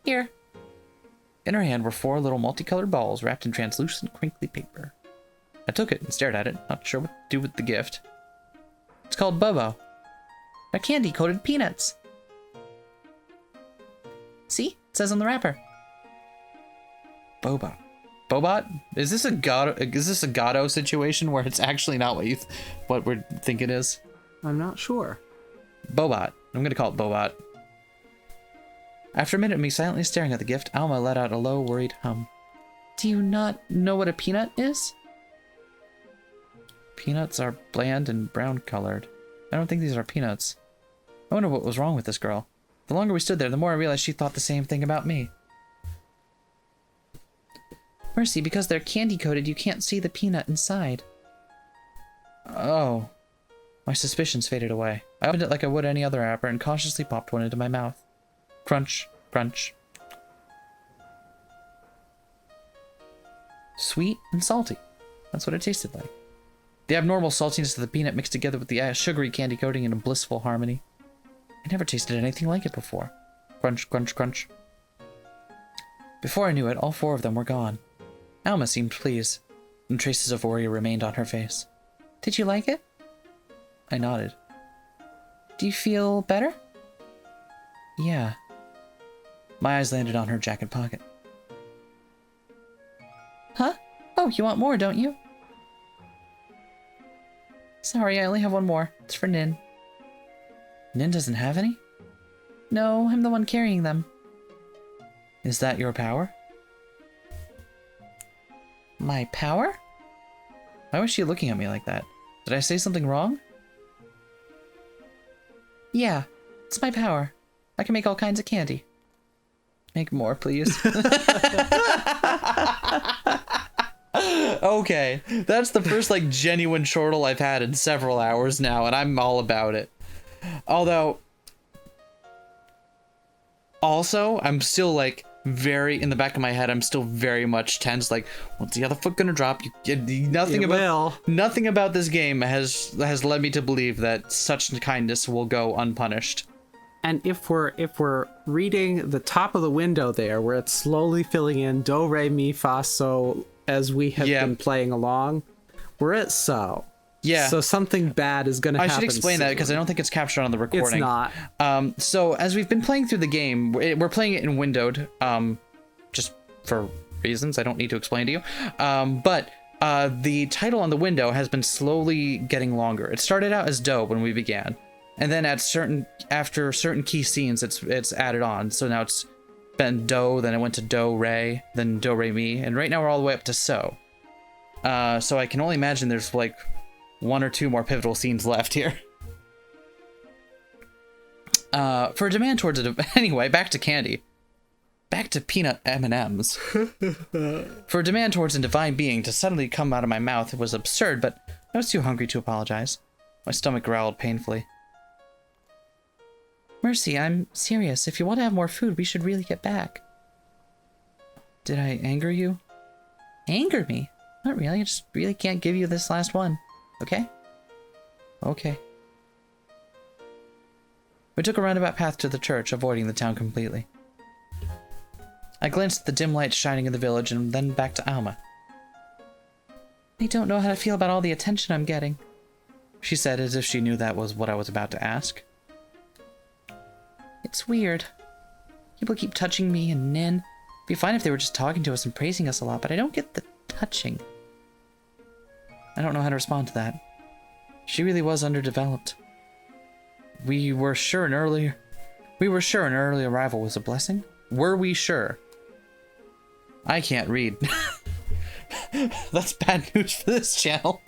Here. In her hand were 4 little multicolored balls wrapped in translucent, crinkly paper. I took it and stared at it, not sure what to do with the gift. It's called Bobo. They're candy-coated peanuts. See? It says on the wrapper. Bobo. Bobot? Is this a Godot situation where it's actually not what we think it is? I'm not sure. Bobot. I'm gonna call it Bobot. After a minute of me silently staring at the gift, Alma let out a low, worried hum. Do you not know what a peanut is? Peanuts are bland and brown-colored. I don't think these are peanuts. I wonder what was wrong with this girl. The longer we stood there, the more I realized she thought the same thing about me. Mercy, because they're candy-coated, you can't see the peanut inside. Oh. My suspicions faded away. I opened it like I would any other wrapper and cautiously popped one into my mouth. Crunch, crunch. Sweet and salty. That's what it tasted like. The abnormal saltiness of the peanut mixed together with the sugary candy coating in a blissful harmony. I never tasted anything like it before. Crunch, crunch, crunch. Before I knew it, all 4 of them were gone. Alma seemed pleased, and traces of worry remained on her face. Did you like it? I nodded. Do you feel better? Yeah. My eyes landed on her jacket pocket. Huh? Oh, you want more, don't you? Sorry, I only have one more. It's for Nin. Nin doesn't have any? No, I'm the one carrying them. Is that your power? My power? Why was she looking at me like that? Did I say something wrong? Yeah, it's my power. I can make all kinds of candy. Make more, please. Okay, that's the first like genuine chortle I've had in several hours now, and I'm all about it. Although, also, I'm still like very in the back of my head. I'm still very much tense. Like, what's the other foot gonna drop? Nothing about this game has led me to believe that such kindness will go unpunished. And if we're reading the top of the window there, where it's slowly filling in do, re, mi, fa, so as we have been playing along, we're at so. Yeah. So something bad is going to happen. I should explain that because I don't think it's captured on the recording. It's not. So as we've been playing through the game, we're playing it in windowed, just for reasons I don't need to explain to you. But the title on the window has been slowly getting longer. It started out as do when we began. And then after certain key scenes, it's added on. So now it's been do, then it went to do, re, then do, re, mi, and right now we're all the way up to so. So I can only imagine there's like 1 or 2 more pivotal scenes left here. For a demand towards it, anyway, back to candy. Back to peanut M&Ms. For a demand towards a divine being to suddenly come out of my mouth was absurd, but I was too hungry to apologize. My stomach growled painfully. Mercy, I'm serious. If you want to have more food, we should really get back. Did I anger you? Anger me? Not really. I just really can't give you this last one. Okay? Okay. We took a roundabout path to the church, avoiding the town completely. I glanced at the dim lights shining in the village and then back to Alma. I don't know how to feel about all the attention I'm getting, she said as if she knew that was what I was about to ask. It's weird. People keep touching me and Nin. It'd be fine if they were just talking to us and praising us a lot, but I don't get the touching. I don't know how to respond to that. She really was underdeveloped. We were sure an early arrival was a blessing? Were we sure? I can't read. That's bad news for this channel.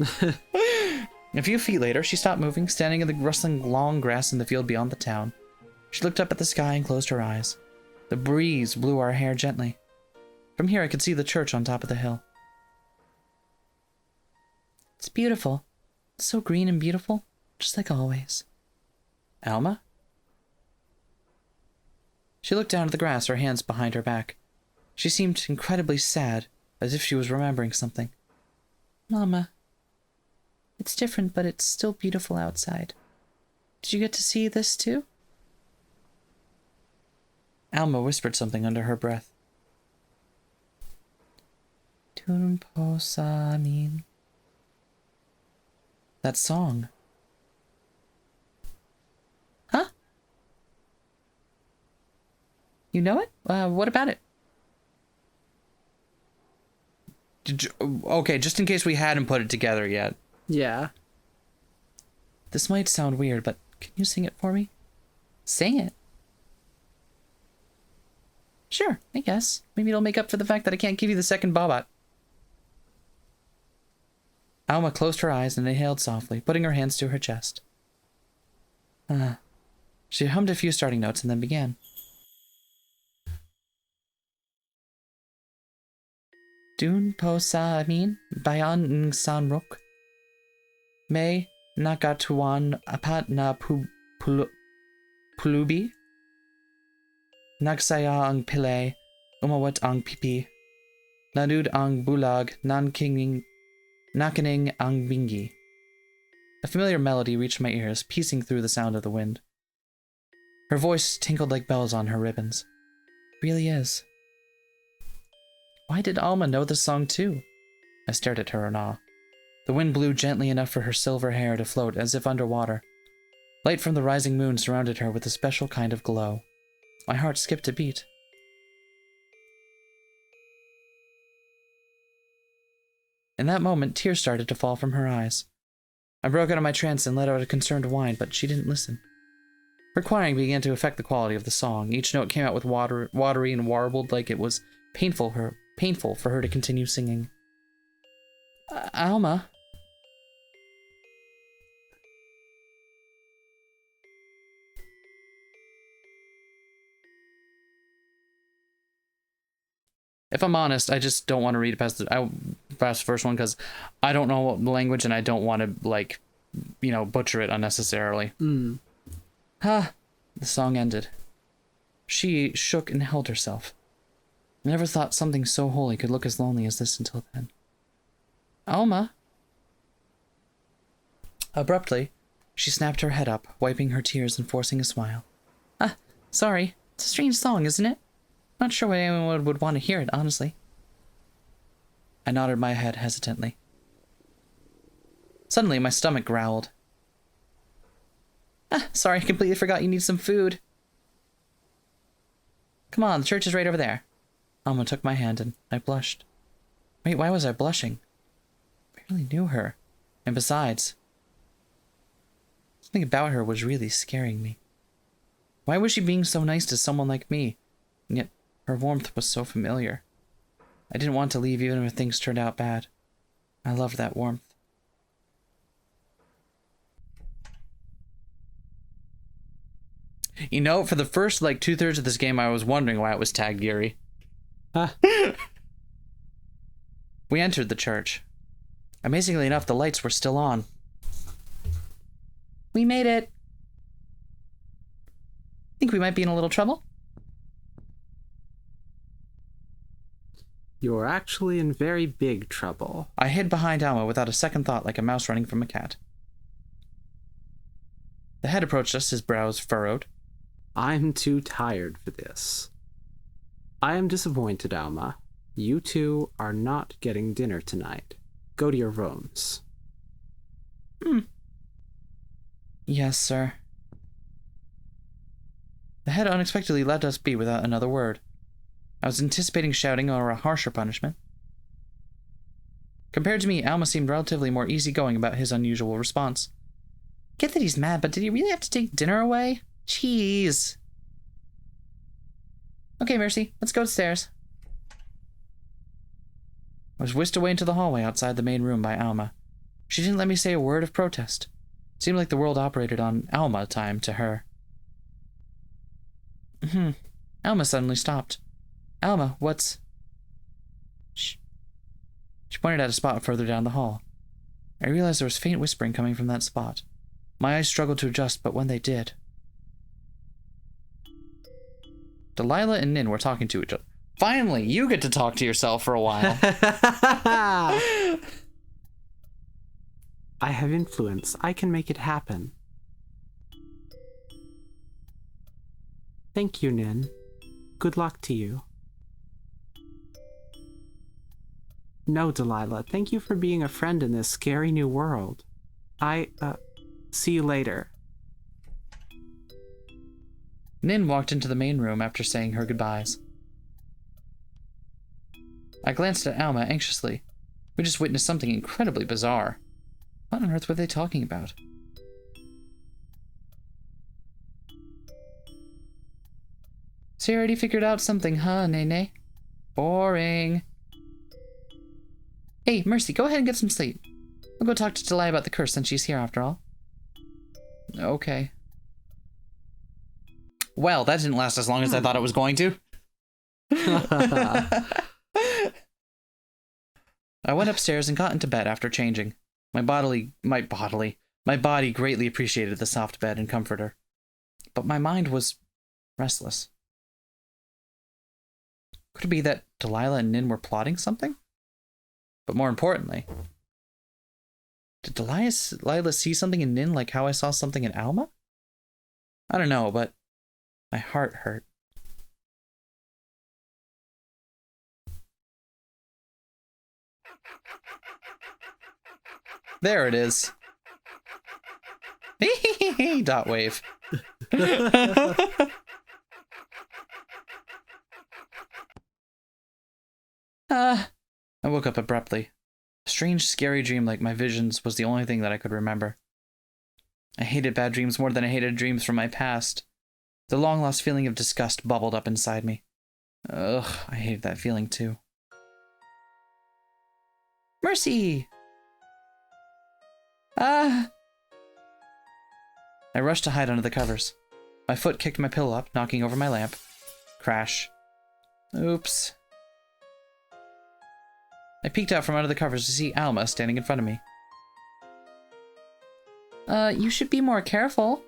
A few feet later, she stopped moving, standing in the rustling long grass in the field beyond the town. She looked up at the sky and closed her eyes. The breeze blew our hair gently. From here, I could see the church on top of the hill. It's beautiful. It's so green and beautiful, just like always. Alma? She looked down at the grass, her hands behind her back. She seemed incredibly sad, as if she was remembering something. Mama. It's different, but it's still beautiful outside. Did you get to see this too? Alma whispered something under her breath. Tunposamin. That song. Huh? You know it? What about it? Okay, just in case we hadn't put it together yet. Yeah. This might sound weird, but can you sing it for me? Sing it? Sure, I guess. Maybe it'll make up for the fact that I can't give you the second Bobat. Alma closed her eyes and inhaled softly, putting her hands to her chest. She hummed a few starting notes and then began. Dun po sa amin, bayan ng sanrok. May nagatuan apat na pulubi. Nagsaya ang pile, umawat ang pipi. Lanud ang bulag, nakining ang bingi. A familiar melody reached my ears, piecing through the sound of the wind. Her voice tinkled like bells on her ribbons. It really is. Why did Alma know this song too? I stared at her in awe. The wind blew gently enough for her silver hair to float as if underwater. Light from the rising moon surrounded her with a special kind of glow. My heart skipped a beat. In that moment, tears started to fall from her eyes. I broke out of my trance and let out a concerned whine, but she didn't listen. Her crying began to affect the quality of the song. Each note came out with watery and warbled like it was painful for her to continue singing. Alma? If I'm honest, I just don't want to read past the first one because I don't know the language and I don't want to, like, you know, butcher it unnecessarily. The song ended. She shook and held herself. I never thought something so holy could look as lonely as this until then. Alma? Abruptly, she snapped her head up, wiping her tears and forcing a smile. Sorry. It's a strange song, isn't it? Not sure why anyone would want to hear it, honestly. I nodded my head hesitantly. Suddenly, my stomach growled. Sorry, I completely forgot you need some food. Come on, the church is right over there. Alma took my hand and I blushed. Wait, why was I blushing? I barely knew her. And besides, something about her was really scaring me. Why was she being so nice to someone like me? And yet, her warmth was so familiar. I didn't want to leave even if things turned out bad. I loved that warmth. You know, for the first, like, 2/3 of this game, I was wondering why it was tagged Yuri. We entered the church. Amazingly enough, the lights were still on. We made it. Think we might be in a little trouble? You're actually in very big trouble. I hid behind Alma without a second thought, like a mouse running from a cat. The head approached us, his brows furrowed. I'm too tired for this. I am disappointed, Alma. You two are not getting dinner tonight. Go to your rooms. Yes, sir. The head unexpectedly let us be without another word. I was anticipating shouting or a harsher punishment. Compared to me, Alma seemed relatively more easygoing about his unusual response. Get that he's mad, but did he really have to take dinner away? Jeez. Okay, Mercy, let's go upstairs. I was whisked away into the hallway outside the main room by Alma. She didn't let me say a word of protest. It seemed like the world operated on Alma time to her. Alma suddenly stopped. Alma, what's... Shh. She pointed at a spot further down the hall. I realized there was faint whispering coming from that spot. My eyes struggled to adjust, but when they did... Delilah and Nin were talking to each other. Finally, you get to talk to yourself for a while. I have influence. I can make it happen. Thank you, Nin. Good luck to you. No, Delilah, thank you for being a friend in this scary new world. See you later. Nin walked into the main room after saying her goodbyes. I glanced at Alma anxiously. We just witnessed something incredibly bizarre. What on earth were they talking about? So you already figured out something, huh, Nene? Boring. Hey, Mercy, go ahead and get some sleep. I'll go talk to Delia about the curse since she's here after all. Okay. Well, that didn't last as long as I thought it was going to. I went upstairs and got into bed after changing. My body greatly appreciated the soft bed and comforter. But my mind was restless. Could it be that Delilah and Nin were plotting something? But more importantly, did Delilah see something in Nin like how I saw something in Alma? I don't know, but my heart hurt. There it is. Dot wave. I woke up abruptly. A strange, scary dream like my visions was the only thing that I could remember. I hated bad dreams more than I hated dreams from my past. The long-lost feeling of disgust bubbled up inside me. Ugh, I hated that feeling too. Mercy! I rushed to hide under the covers. My foot kicked my pillow up, knocking over my lamp. Crash. Oops. I peeked out from under the covers to see Alma standing in front of me. You should be more careful.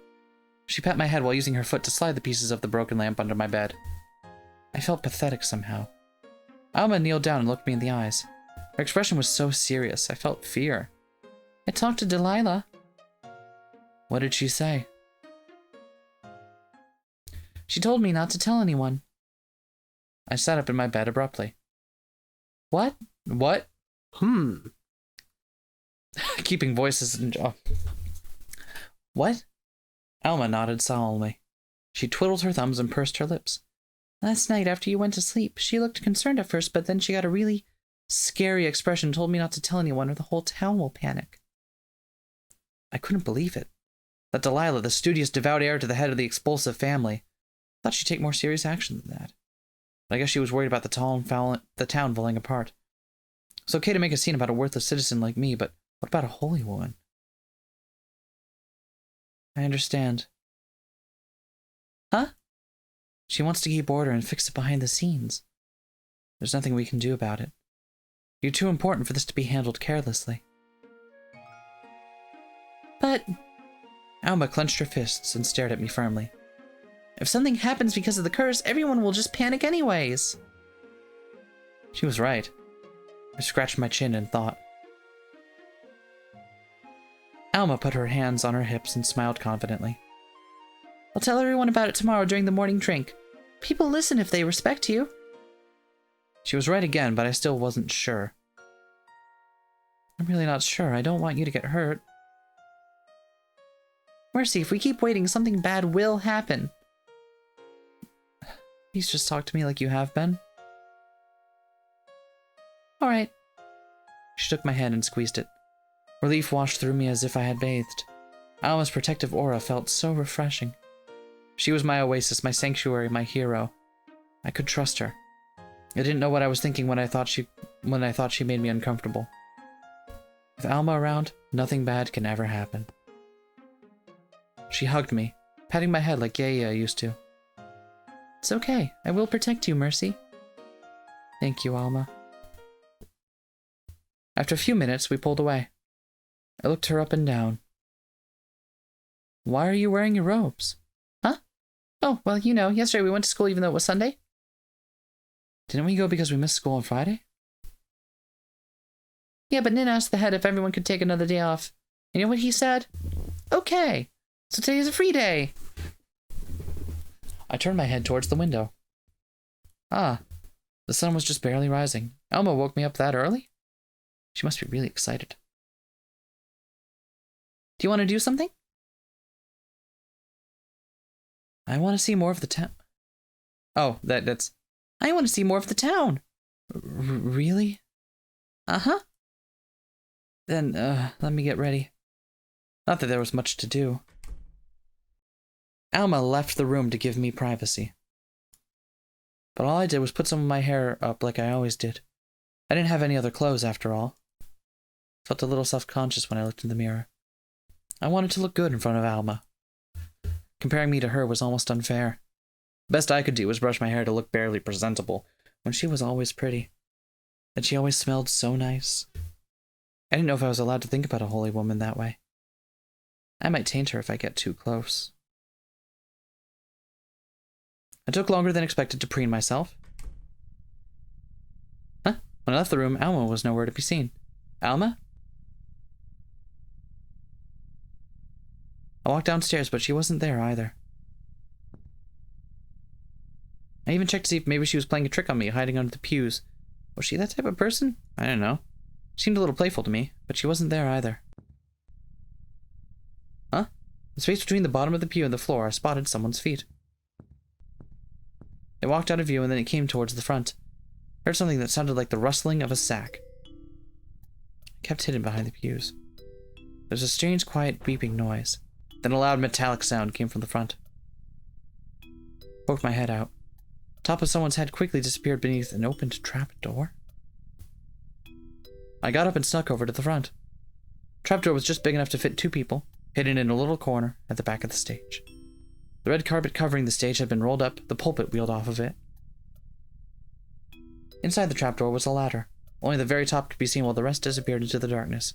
She pat my head while using her foot to slide the pieces of the broken lamp under my bed. I felt pathetic somehow. Alma kneeled down and looked me in the eyes. Her expression was so serious, I felt fear. I talked to Delilah. What did she say? She told me not to tell anyone. I sat up in my bed abruptly. What? What? Keeping voices in jaw. What? Alma nodded solemnly. She twiddled her thumbs and pursed her lips. Last night, after you went to sleep, she looked concerned at first, but then she got a really scary expression and told me not to tell anyone or the whole town will panic. I couldn't believe it. That Delilah, the studious, devout heir to the head of the expulsive family, thought she'd take more serious action than that. But I guess she was worried about the town falling apart. It's okay to make a scene about a worthless citizen like me, but what about a holy woman? I understand. Huh? She wants to keep order and fix it behind the scenes. There's nothing we can do about it. You're too important for this to be handled carelessly. But... Alma clenched her fists and stared at me firmly. If something happens because of the curse, everyone will just panic anyways. She was right. I scratched my chin in thought. Alma put her hands on her hips and smiled confidently. I'll tell everyone about it tomorrow during the morning drink. People listen if they respect you. She was right again, but I still wasn't sure. I'm really not sure. I don't want you to get hurt. Mercy, if we keep waiting, something bad will happen. Please just talk to me like you have been. All right. She took my hand and squeezed it. Relief washed through me as if I had bathed. Alma's protective aura felt so refreshing. She was my oasis, my sanctuary, my hero. I could trust her. I didn't know what I was thinking when I thought she made me uncomfortable. With Alma around, nothing bad can ever happen. She hugged me, patting my head like Yaya used to. It's okay. I will protect you, Mercy. Thank you, Alma. After a few minutes, we pulled away. I looked her up and down. Why are you wearing your robes? Huh? Oh, well, you know, yesterday we went to school even though it was Sunday. Didn't we go because we missed school on Friday? Yeah, but Nin asked the head if everyone could take another day off. And you know what he said? Okay, so today is a free day. I turned my head towards the window. Ah, the sun was just barely rising. Alma woke me up that early? She must be really excited. Do you want to do something? I want to see more of the town. Oh, that's... I want to see more of the town. Really? Uh-huh. Then, let me get ready. Not that there was much to do. Alma left the room to give me privacy. But all I did was put some of my hair up like I always did. I didn't have any other clothes after all. Felt a little self-conscious when I looked in the mirror. I wanted to look good in front of Alma. Comparing me to her was almost unfair. The best I could do was brush my hair to look barely presentable, when she was always pretty. And she always smelled so nice. I didn't know if I was allowed to think about a holy woman that way. I might taint her if I get too close. I took longer than expected to preen myself. Huh? When I left the room, Alma was nowhere to be seen. Alma? I walked downstairs, but she wasn't there either. I even checked to see if maybe she was playing a trick on me, hiding under the pews. Was she that type of person? I don't know. She seemed a little playful to me, but she wasn't there either. Huh? The space between the bottom of the pew and the floor, I spotted someone's feet. They walked out of view, and then it came towards the front. I heard something that sounded like the rustling of a sack. I kept hidden behind the pews. There was a strange, quiet, beeping noise. Then a loud metallic sound came from the front. I poked my head out. The top of someone's head quickly disappeared beneath an opened trap door. I got up and snuck over to the front. The trapdoor was just big enough to fit 2 people, hidden in a little corner at the back of the stage. The red carpet covering the stage had been rolled up, the pulpit wheeled off of it. Inside the trapdoor was a ladder. Only the very top could be seen while the rest disappeared into the darkness.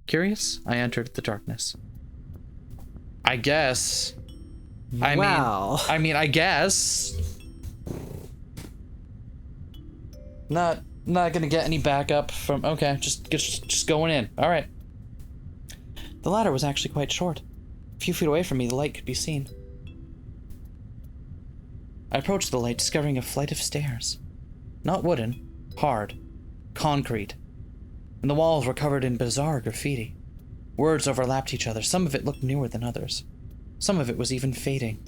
Curious, I entered the darkness. I guess. I mean, I guess. Not gonna get any backup from... Okay, just going in. All right. The ladder was actually quite short. A few feet away from me, the light could be seen. I approached the light, discovering a flight of stairs. Not wooden, hard, concrete. And the walls were covered in bizarre graffiti. Words overlapped each other. Some of it looked newer than others. Some of it was even fading.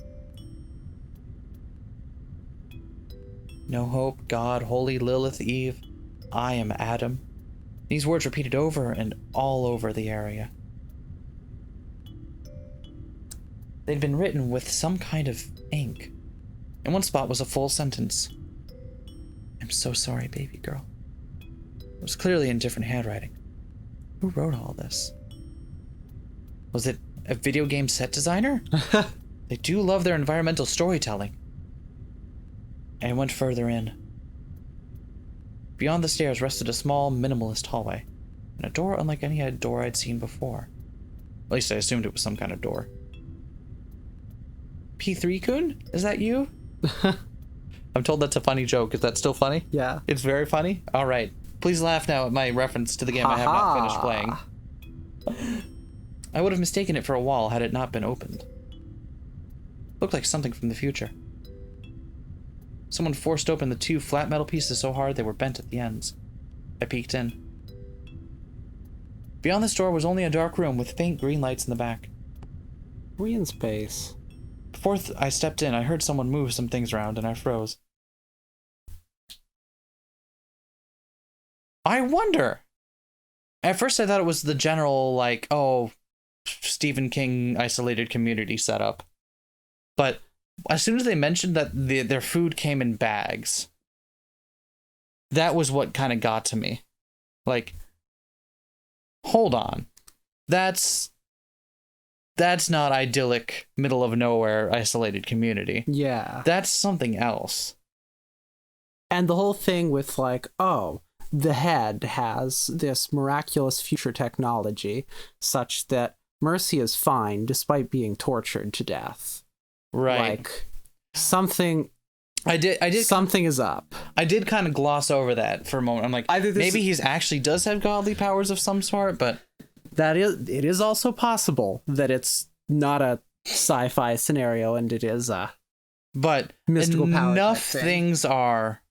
No hope, God, holy Lilith, Eve. I am Adam. These words repeated over and all over the area. They'd been written with some kind of ink. In one spot was a full sentence. I'm so sorry, baby girl. It was clearly in different handwriting. Who wrote all this? Was it a video game set designer? They do love their environmental storytelling. And I went further in. Beyond the stairs rested a small, minimalist hallway, and a door unlike any door I'd seen before. At least I assumed it was some kind of door. P3-kun? Is that you? I'm told that's a funny joke. Is that still funny? Yeah. It's very funny? Alright. Please laugh now at my reference to the game I have not finished playing. I would have mistaken it for a wall had it not been opened. Looked like something from the future. Someone forced open the 2 flat metal pieces so hard they were bent at the ends. I peeked in. Beyond this door was only a dark room with faint green lights in the back. Green space. Before I stepped in, I heard someone move some things around and I froze. I wonder. At first I thought it was the general, like, oh, Stephen King isolated community setup. But as soon as they mentioned that their food came in bags, that was what kind of got to me. Like, hold on. That's not idyllic, middle of nowhere, isolated community. Yeah. That's something else. And the whole thing with, like, oh, the head has this miraculous future technology such that Mercy is fine despite being tortured to death. Right. Like, something... I did. Something is up. I did kind of gloss over that for a moment. I'm like, maybe he's actually does have godly powers of some sort, but... It is also possible that it's not a sci-fi scenario and it is a but mystical power. Enough things are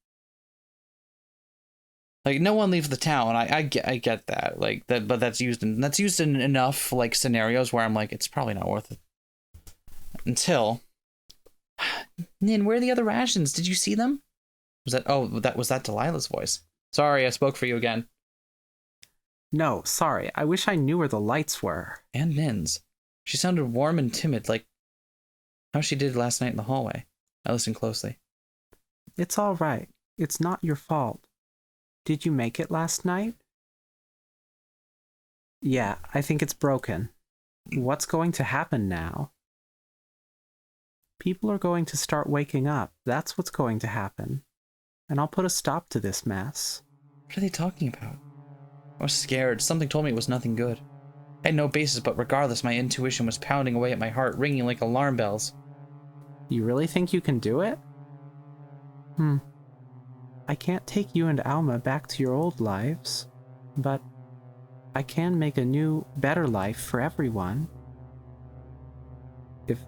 Like, no one leaves the town. I get that. Like, that, but that's used in enough, like, scenarios where I'm like, it's probably not worth it. Until... Nin, where are the other rations? Did you see them? Was that Delilah's voice? Sorry, I spoke for you again. No, sorry. I wish I knew where the lights were. And Nin's. She sounded warm and timid, like how she did last night in the hallway. I listened closely. It's all right. It's not your fault. Did you make it last night? Yeah, I think it's broken. What's going to happen now? People are going to start waking up. That's what's going to happen. And I'll put a stop to this mess. What are they talking about? I was scared. Something told me it was nothing good. I had no basis, but regardless, my intuition was pounding away at my heart, ringing like alarm bells. You really think you can do it? I can't take you and Alma back to your old lives, but I can make a new, better life for everyone. If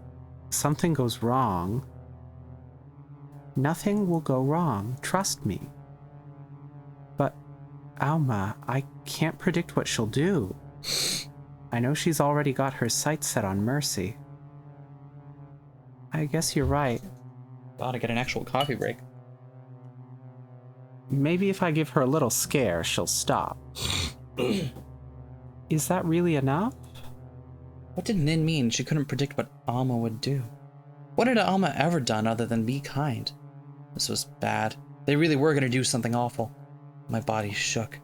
something goes wrong, nothing will go wrong, trust me. But, Alma, I can't predict what she'll do. I know she's already got her sights set on Mercy. I guess you're right. Gotta get an actual coffee break. Maybe if I give her a little scare, she'll stop. Is that really enough? What did Nin mean she couldn't predict what Alma would do? What had Alma ever done other than be kind? This was bad. They really were gonna do something awful. My body shook.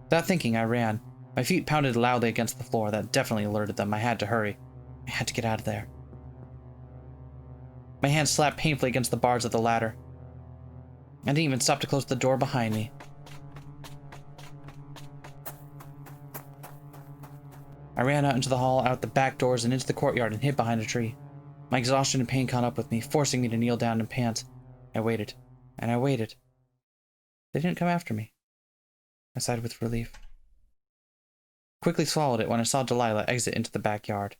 Without thinking, I ran. My feet pounded loudly against the floor. That definitely alerted them. I had to hurry. I had to get out of there. My hand slapped painfully against the bars of the ladder. I didn't even stop to close the door behind me. I ran out into the hall, out the back doors, and into the courtyard and hid behind a tree. My exhaustion and pain caught up with me, forcing me to kneel down and pant. I waited, and I waited. They didn't come after me. I sighed with relief. Quickly swallowed it when I saw Delilah exit into the backyard.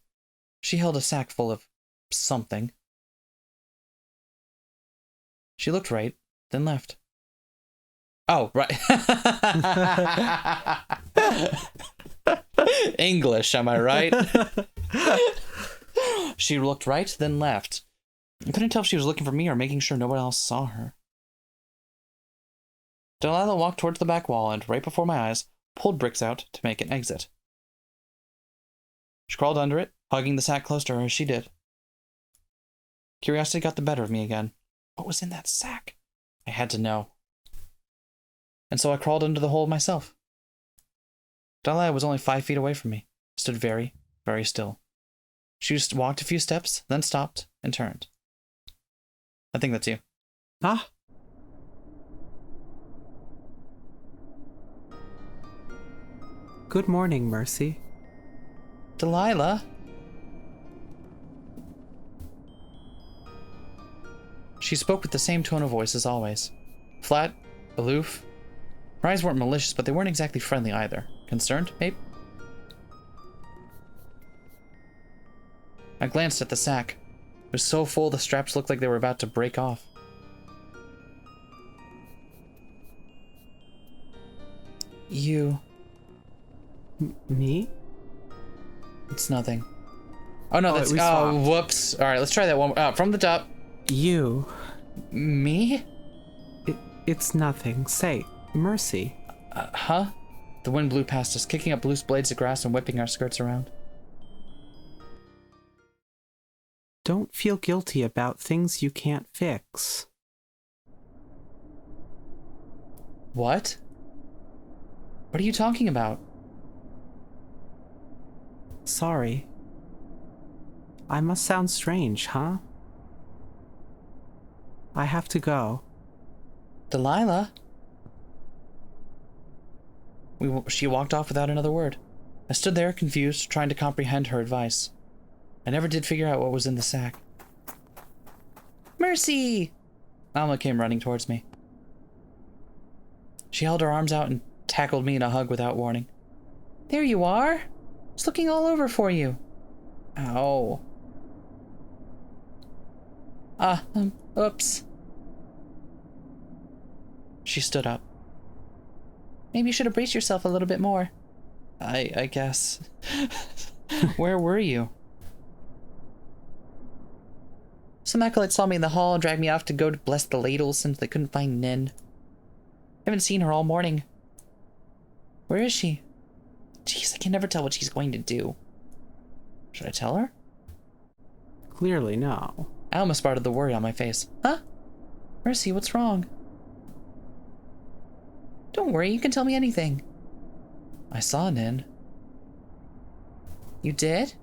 She held a sack full of something. She looked right, then left. Oh, right. English, am I right? She looked right, then left. I couldn't tell if she was looking for me or making sure no one else saw her. Delilah walked towards the back wall and, right before my eyes, pulled bricks out to make an exit. She crawled under it, hugging the sack close to her as she did. Curiosity got the better of me again. What was in that sack? I had to know. And so I crawled under the hole myself. Delilah was only 5 feet away from me, stood very, very still. She just walked a few steps, then stopped and turned. I think that's you. Ah. Good morning, Mercy. Delilah? She spoke with the same tone of voice as always. Flat, aloof. Her eyes weren't malicious, but they weren't exactly friendly either. Concerned, maybe? I glanced at the sack. It was so full the straps looked like they were about to break off. You... Me? It's nothing. Oh no, that's... we Oh, swapped. whoops. Alright, let's try that one. From the top. You. Me? It's nothing. Say, Mercy. Huh? The wind blew past us, kicking up loose blades of grass and whipping our skirts around. Don't feel guilty about things you can't fix. What? What are you talking about? Sorry. I must sound strange, huh? I have to go. Delilah? She walked off without another word. I stood there, confused, trying to comprehend her advice. I never did figure out what was in the sack. Mercy! Alma came running towards me. She held her arms out and tackled me in a hug without warning. There you are! I was looking all over for you. Ow. Oops. She stood up. Maybe you should have braced yourself a little bit more. I guess. Where were you? Some acolyte saw me in the hall and dragged me off to go to bless the ladles since they couldn't find Nin. I haven't seen her all morning. Where is she? Jeez, I can never tell what she's going to do. Should I tell her? Clearly, no. I almost spotted the worry on my face. Huh? Mercy, what's wrong? Don't worry, you can tell me anything. I saw Nin. You did?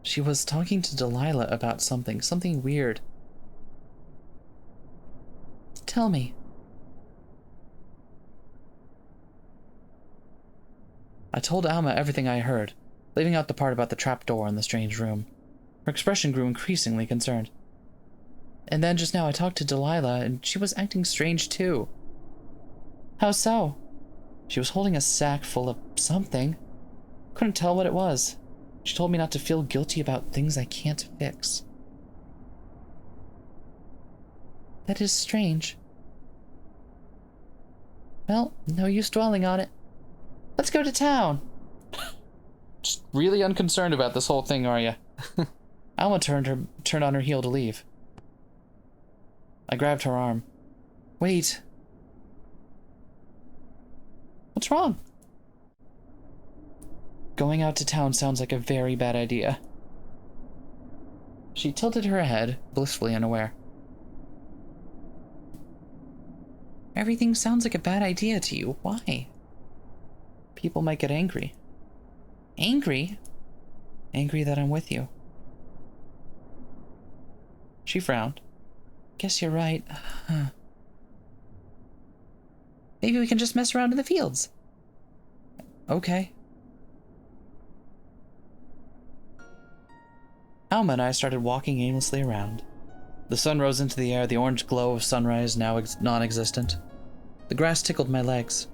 She was talking to Delilah about something weird. Tell me. I told Alma everything I heard, leaving out the part about the trapdoor in the strange room. Her expression grew increasingly concerned. And then just now I talked to Delilah, and she was acting strange too. How so? She was holding a sack full of something. Couldn't tell what it was. She told me not to feel guilty about things I can't fix. That is strange. Well, no use dwelling on it. Let's go to town. Just really unconcerned about this whole thing, are you? Alma turned on her heel to leave. I grabbed her arm. Wait. What's wrong? Going out to town sounds like a very bad idea. She tilted her head, blissfully unaware. Everything sounds like a bad idea to you. Why? People might get angry. Angry? Angry that I'm with you. She frowned. Guess you're right. Huh. Maybe we can just mess around in the fields. Okay. Alma and I started walking aimlessly around. The sun rose into the air, the orange glow of sunrise now non-existent. The grass tickled my legs.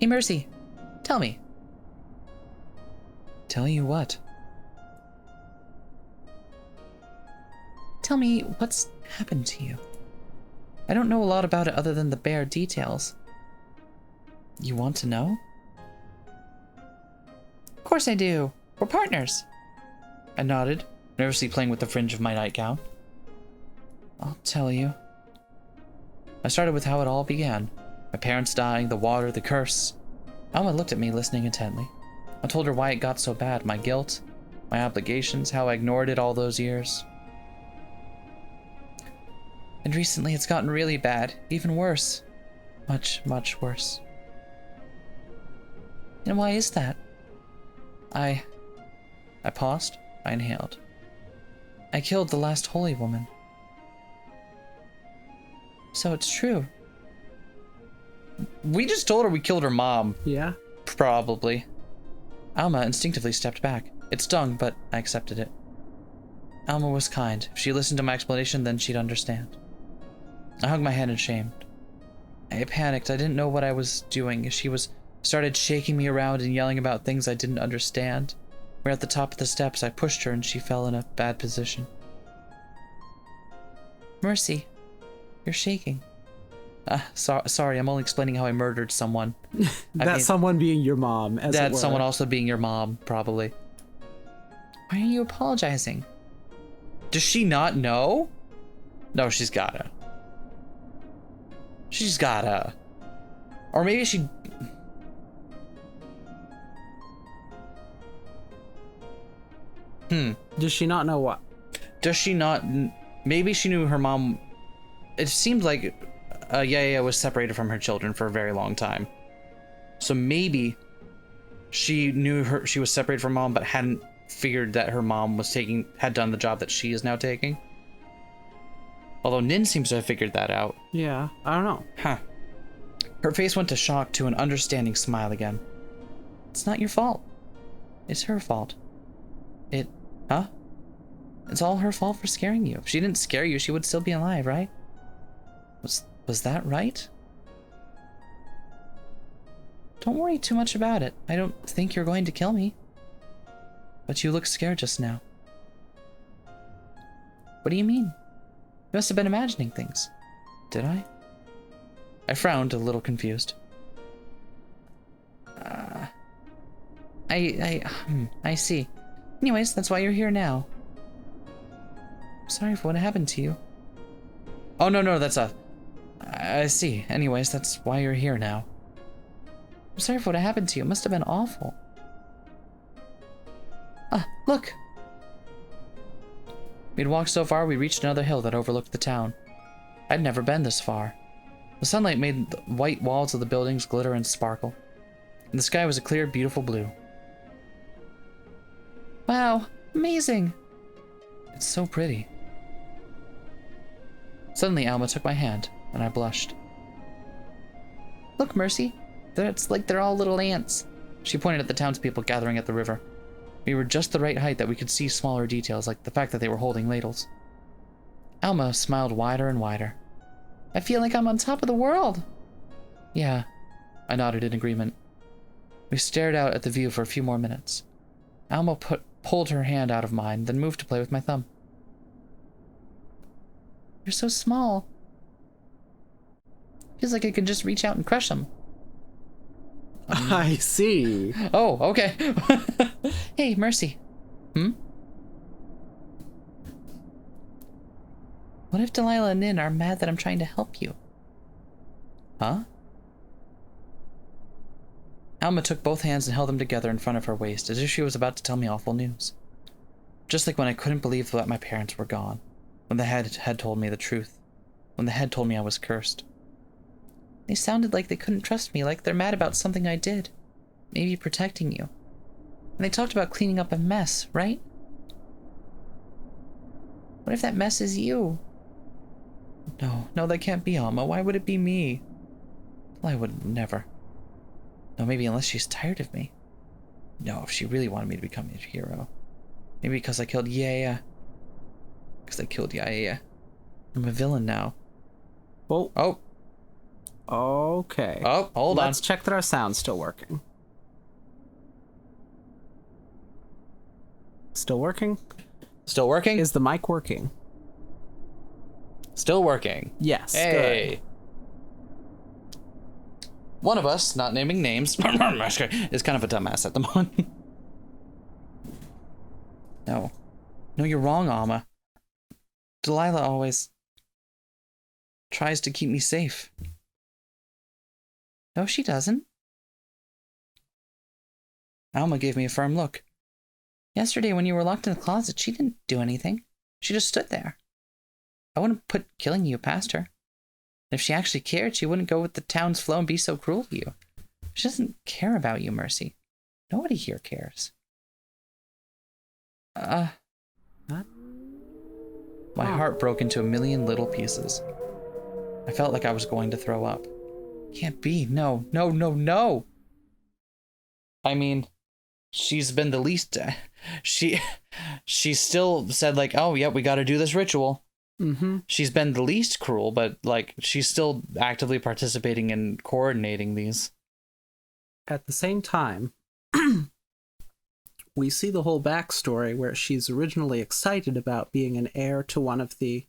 Hey, Mercy, tell me. Tell you what? Tell me what's happened to you. I don't know a lot about it other than the bare details. You want to know? Of course I do. We're partners. I nodded, nervously playing with the fringe of my nightgown. I'll tell you. I started with how it all began. My parents dying, the water, the curse. Alma looked at me, listening intently. I told her why it got so bad, my guilt, my obligations, how I ignored it all those years. And recently it's gotten really bad, even worse. Much, much worse. And why is that? I paused. I inhaled. I killed the last holy woman. So it's true. We just told her we killed her mom. Yeah? Probably. Alma instinctively stepped back. It stung, but I accepted it. Alma was kind. If she listened to my explanation, then she'd understand. I hung my head in shame. I panicked. I didn't know what I was doing. She started shaking me around and yelling about things I didn't understand. We're at the top of the steps. I pushed her and she fell in a bad position. Mercy, you're shaking. Sorry, I'm only explaining how I murdered someone. Someone being your mom, as it were. That someone also being your mom, probably. Why are you apologizing? Does she not know? No, she's gotta. She's gotta. Or maybe she... Does she not know what? Does she not... Maybe she knew her mom... It seemed like Yaya was separated from her children for a very long time. So maybe she knew she was separated from mom, but hadn't figured that her mom had done the job that she is now taking. Although Nin seems to have figured that out. Yeah, I don't know. Huh. Her face went to shock to an understanding smile again. It's not your fault. It's her fault. Huh? It's all her fault for scaring you. If she didn't scare you, she would still be alive, right? Was that right? Don't worry too much about it. I don't think you're going to kill me. But you look scared just now. What do you mean? You must have been imagining things. Did I? I frowned, a little confused. I see. Anyways, that's why you're here now. I'm sorry for what happened to you. Oh, no, that's I see. Anyways, that's why you're here now. I'm sorry for what happened to you. It must have been awful. Ah, look! We'd walked so far, we reached another hill that overlooked the town. I'd never been this far. The sunlight made the white walls of the buildings glitter and sparkle, and the sky was a clear, beautiful blue. Wow, amazing! It's so pretty. Suddenly, Alma took my hand, and I blushed. Look, Mercy. It's like they're all little ants. She pointed at the townspeople gathering at the river. We were just the right height that we could see smaller details, like the fact that they were holding ladles. Alma smiled wider and wider. I feel like I'm on top of the world. Yeah, I nodded in agreement. We stared out at the view for a few more minutes. Alma pulled her hand out of mine, then moved to play with my thumb. You're so small. Feels like I could just reach out and crush them. I see. Oh, okay. Hey, Mercy. What if Delilah and Nin are mad that I'm trying to help you? Huh? Alma took both hands and held them together in front of her waist, as if she was about to tell me awful news. Just like when I couldn't believe that my parents were gone, when the head had told me the truth, when the head told me I was cursed. They sounded like they couldn't trust me, like they're mad about something I did. Maybe protecting you. And they talked about cleaning up a mess, right? What if that mess is you? No, that can't be Alma. Why would it be me? Well, I would never. No, maybe unless she's tired of me. No, if she really wanted me to become a hero. Maybe because I killed Yaya. Because I killed Yaya. I'm a villain now. Well, Oh. Okay. Oh, hold on. Let's check that our sound's still working. Still working? Still working? Is the mic working? Still working. Yes. Hey. Good. One of us, not naming names, is kind of a dumbass at the moment. No, you're wrong, Alma. Delilah always tries to keep me safe. No, she doesn't. Alma gave me a firm look. Yesterday, when you were locked in the closet, she didn't do anything. She just stood there. I wouldn't put killing you past her. If she actually cared, she wouldn't go with the town's flow and be so cruel to you. She doesn't care about you, Mercy. Nobody here cares. What? My heart broke into a million little pieces. I felt like I was going to throw up. Can't be. No. I mean, she's been the least... She still said, like, oh, yeah, we gotta do this ritual. Mm-hmm. She's been the least cruel, but, like, she's still actively participating in coordinating these. At the same time, we see the whole backstory where she's originally excited about being an heir to one of the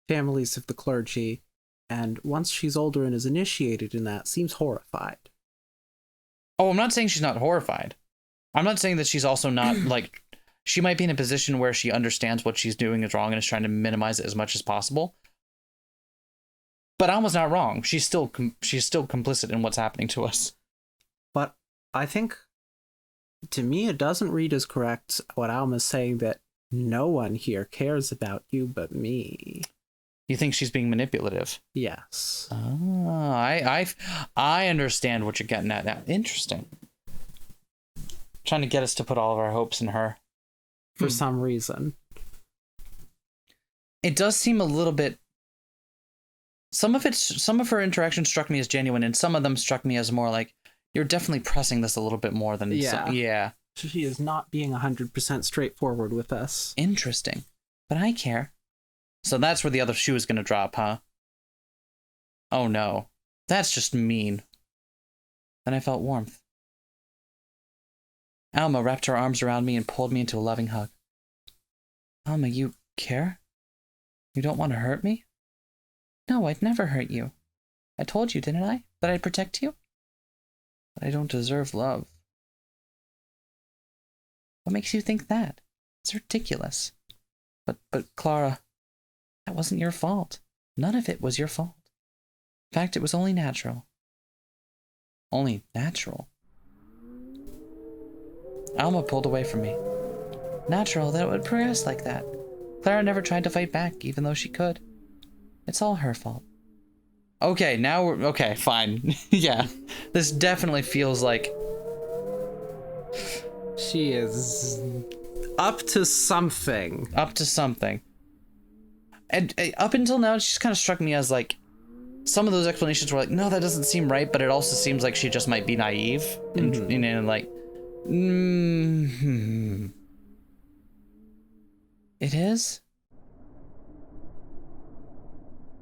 families of the clergy, and once she's older and is initiated in that, seems horrified. Oh, I'm not saying she's not horrified. I'm not saying that she's also not, like... She might be in a position where she understands what she's doing is wrong and is trying to minimize it as much as possible. But Alma's not wrong. She's still complicit in what's happening to us. But I think, to me, it doesn't read as correct what Alma's saying, that no one here cares about you but me. You think she's being manipulative? Yes. I understand what you're getting at now. Interesting. Trying to get us to put all of our hopes in her. For some reason. It does seem a little bit... Some of her interactions struck me as genuine, and some of them struck me as more like, you're definitely pressing this a little bit more than... Yeah. She is not being 100% straightforward with us. Interesting. But I care. So that's where the other shoe is going to drop, huh? Oh no. That's just mean. Then I felt warmth. Alma wrapped her arms around me and pulled me into a loving hug. Alma, you care? You don't want to hurt me? No, I'd never hurt you. I told you, didn't I? That I'd protect you? But I don't deserve love. What makes you think that? It's ridiculous. But Clara, that wasn't your fault. None of it was your fault. In fact, it was only natural. Only natural? Alma pulled away from me. Natural that it would progress like that. Clara never tried to fight back, even though she could. It's all her fault. Okay, now we're... Okay, fine. Yeah. This definitely feels like... She is up to something. Up to something. And up until now, she's kind of struck me as like... Some of those explanations were like, no, that doesn't seem right, but it also seems like she just might be naive. And like... It is?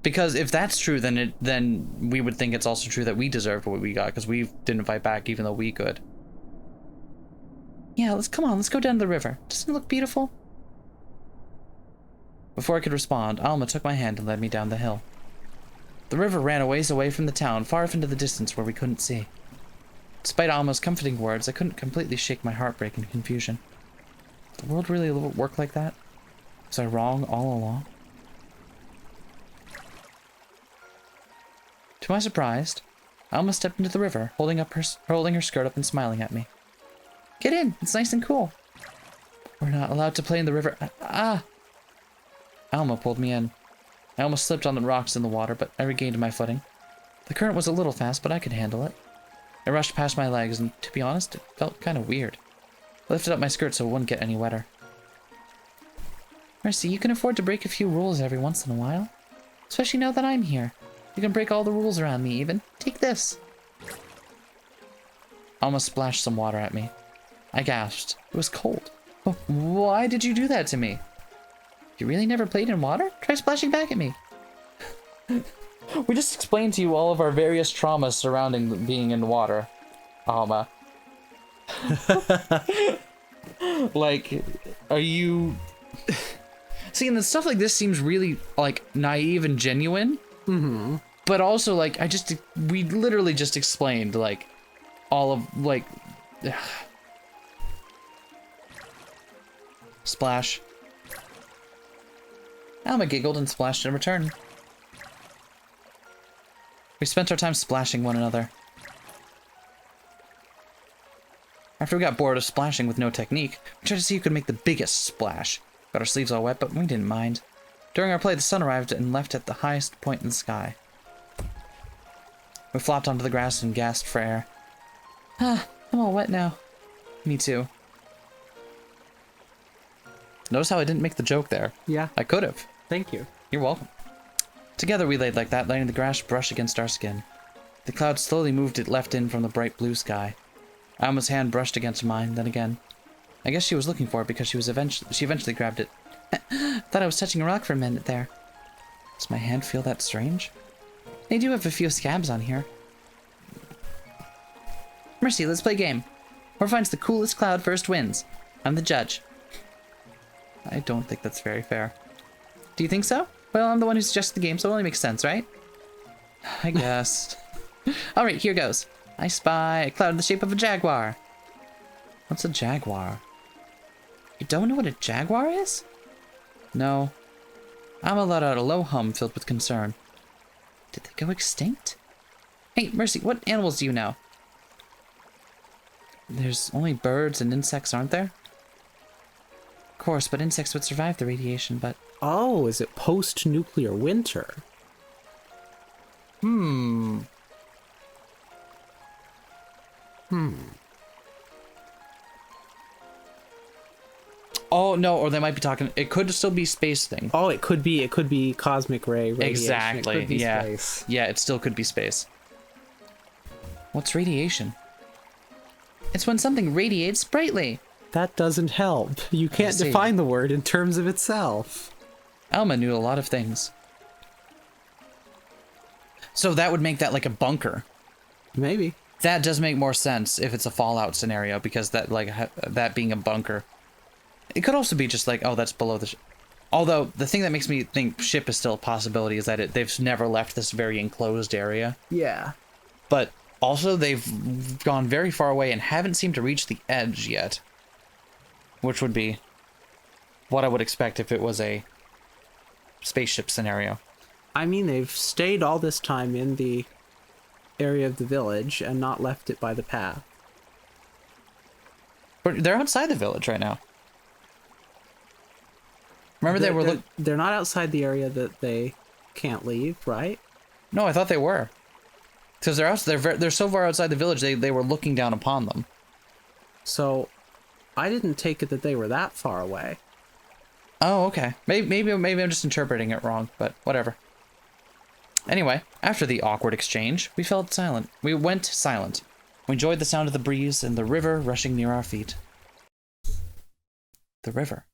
Because if that's true, then we would think it's also true that we deserved what we got, because we didn't fight back even though we could. Yeah, let's go down to the river. Doesn't it look beautiful? Before I could respond, Alma took my hand and led me down the hill. The river ran a ways away from the town, far off into the distance where we couldn't see. Despite Alma's comforting words, I couldn't completely shake my heartbreak and confusion. Did the world really work like that? Was I wrong all along? To my surprise, Alma stepped into the river, holding her skirt up and smiling at me. Get in, it's nice and cool. We're not allowed to play in the river. Alma pulled me in. I almost slipped on the rocks in the water, but I regained my footing. The current was a little fast, but I could handle it. I rushed past my legs, and to be honest, it felt kind of weird. I lifted up my skirt so it wouldn't get any wetter. Mercy, you can afford to break a few rules every once in a while. Especially now that I'm here. You can break all the rules around me, even. Take this. Alma splashed some water at me. I gasped. It was cold. Oh, why did you do that to me? You really never played in water? Try splashing back at me. We just explained to you all of our various traumas surrounding being in water, Alma. Like, are you... See, and the stuff like this seems really, like, naive and genuine. Mm-hmm. But also, like, we literally just explained, like, all of, like... Splash. Alma giggled and splashed in return. We spent our time splashing one another. After we got bored of splashing with no technique, we tried to see who could make the biggest splash. Got our sleeves all wet, but we didn't mind. During our play, the sun arrived and left at the highest point in the sky. We flopped onto the grass and gasped for air. I'm all wet now. Me too. Notice how I didn't make the joke there? Yeah. I could have. Thank you. You're welcome. Together we laid like that, letting the grass brush against our skin. The clouds slowly moved it left in from the bright blue sky. Alma's hand brushed against mine, then again. I guess she was looking for it because she eventually grabbed it. Thought I was touching a rock for a minute there. Does my hand feel that strange? They do have a few scabs on here. Mercy, let's play a game. Whoever finds the coolest cloud first wins. I'm the judge. I don't think that's very fair. Do you think so? Well, I'm the one who suggested the game, so it only makes sense, right? I guess. Alright, here goes. I spy a cloud in the shape of a jaguar. What's a jaguar? You don't know what a jaguar is? No. Alma let out a low hum filled with concern. Did they go extinct? Hey, Mercy, what animals do you know? There's only birds and insects, aren't there? Of course, but insects would survive the radiation, but... Oh, is it post-nuclear winter? Oh, no, or they might be talking... It could still be space thing. Oh, it could be cosmic ray radiation. Exactly, It could be yeah. space. Yeah, it still could be space. What's radiation? It's when something radiates brightly. That doesn't help. You can't define the word in terms of itself. Alma knew a lot of things. So that would make that like a bunker. Maybe. That does make more sense if it's a Fallout scenario, because that, like, that being a bunker. It could also be just like, oh, that's below the... Although, the thing that makes me think ship is still a possibility is that they've never left this very enclosed area. Yeah. But also, they've gone very far away and haven't seemed to reach the edge yet. Which would be what I would expect if it was a spaceship scenario. I mean, they've stayed all this time in the area of the village and not left it by the path. But they're outside the village right now. Remember They're not outside the area that they can't leave, right? No, I thought they were. Because they're so far outside the village, they were looking down upon them. So, I didn't take it that they were that far away. Oh, okay. Maybe I'm just interpreting it wrong, but whatever. Anyway, after the awkward exchange, we went silent. We enjoyed the sound of the breeze and the river rushing near our feet. The river.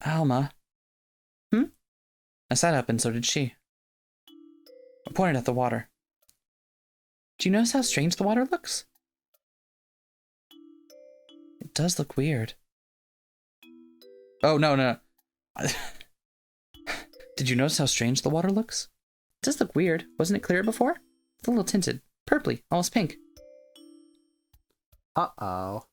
Alma. I sat up and so did she. I pointed at the water. Do you notice how strange the water looks? It does look weird. Oh, no. Did you notice how strange the water looks? It does look weird. Wasn't it clear before? It's a little tinted. Purpley, almost pink. Uh-oh.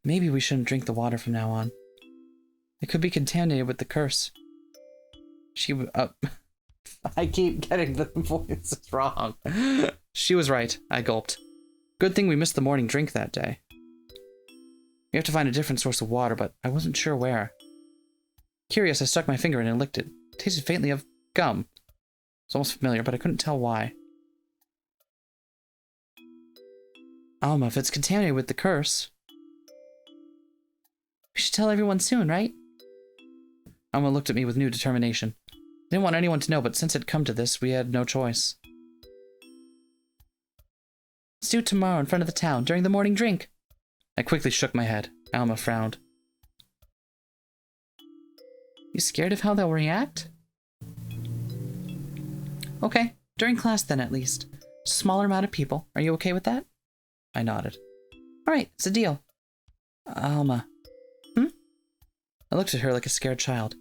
Maybe we shouldn't drink the water from now on. It could be contaminated with the curse. I keep getting the voices wrong. She was right. I gulped. Good thing we missed the morning drink that day. We have to find a different source of water, but I wasn't sure where. Curious, I stuck my finger in and licked it. It tasted faintly of gum. It's almost familiar, but I couldn't tell why. Alma, if it's contaminated with the curse... We should tell everyone soon, right? Alma looked at me with new determination. I didn't want anyone to know, but since it had come to this, we had no choice. Let's do it tomorrow in front of the town, during the morning drink. I quickly shook my head. Alma frowned. You scared of how they'll react? Okay, during class then at least. Just a smaller amount of people. Are you okay with that? I nodded. Alright, it's a deal. Alma. I looked at her like a scared child.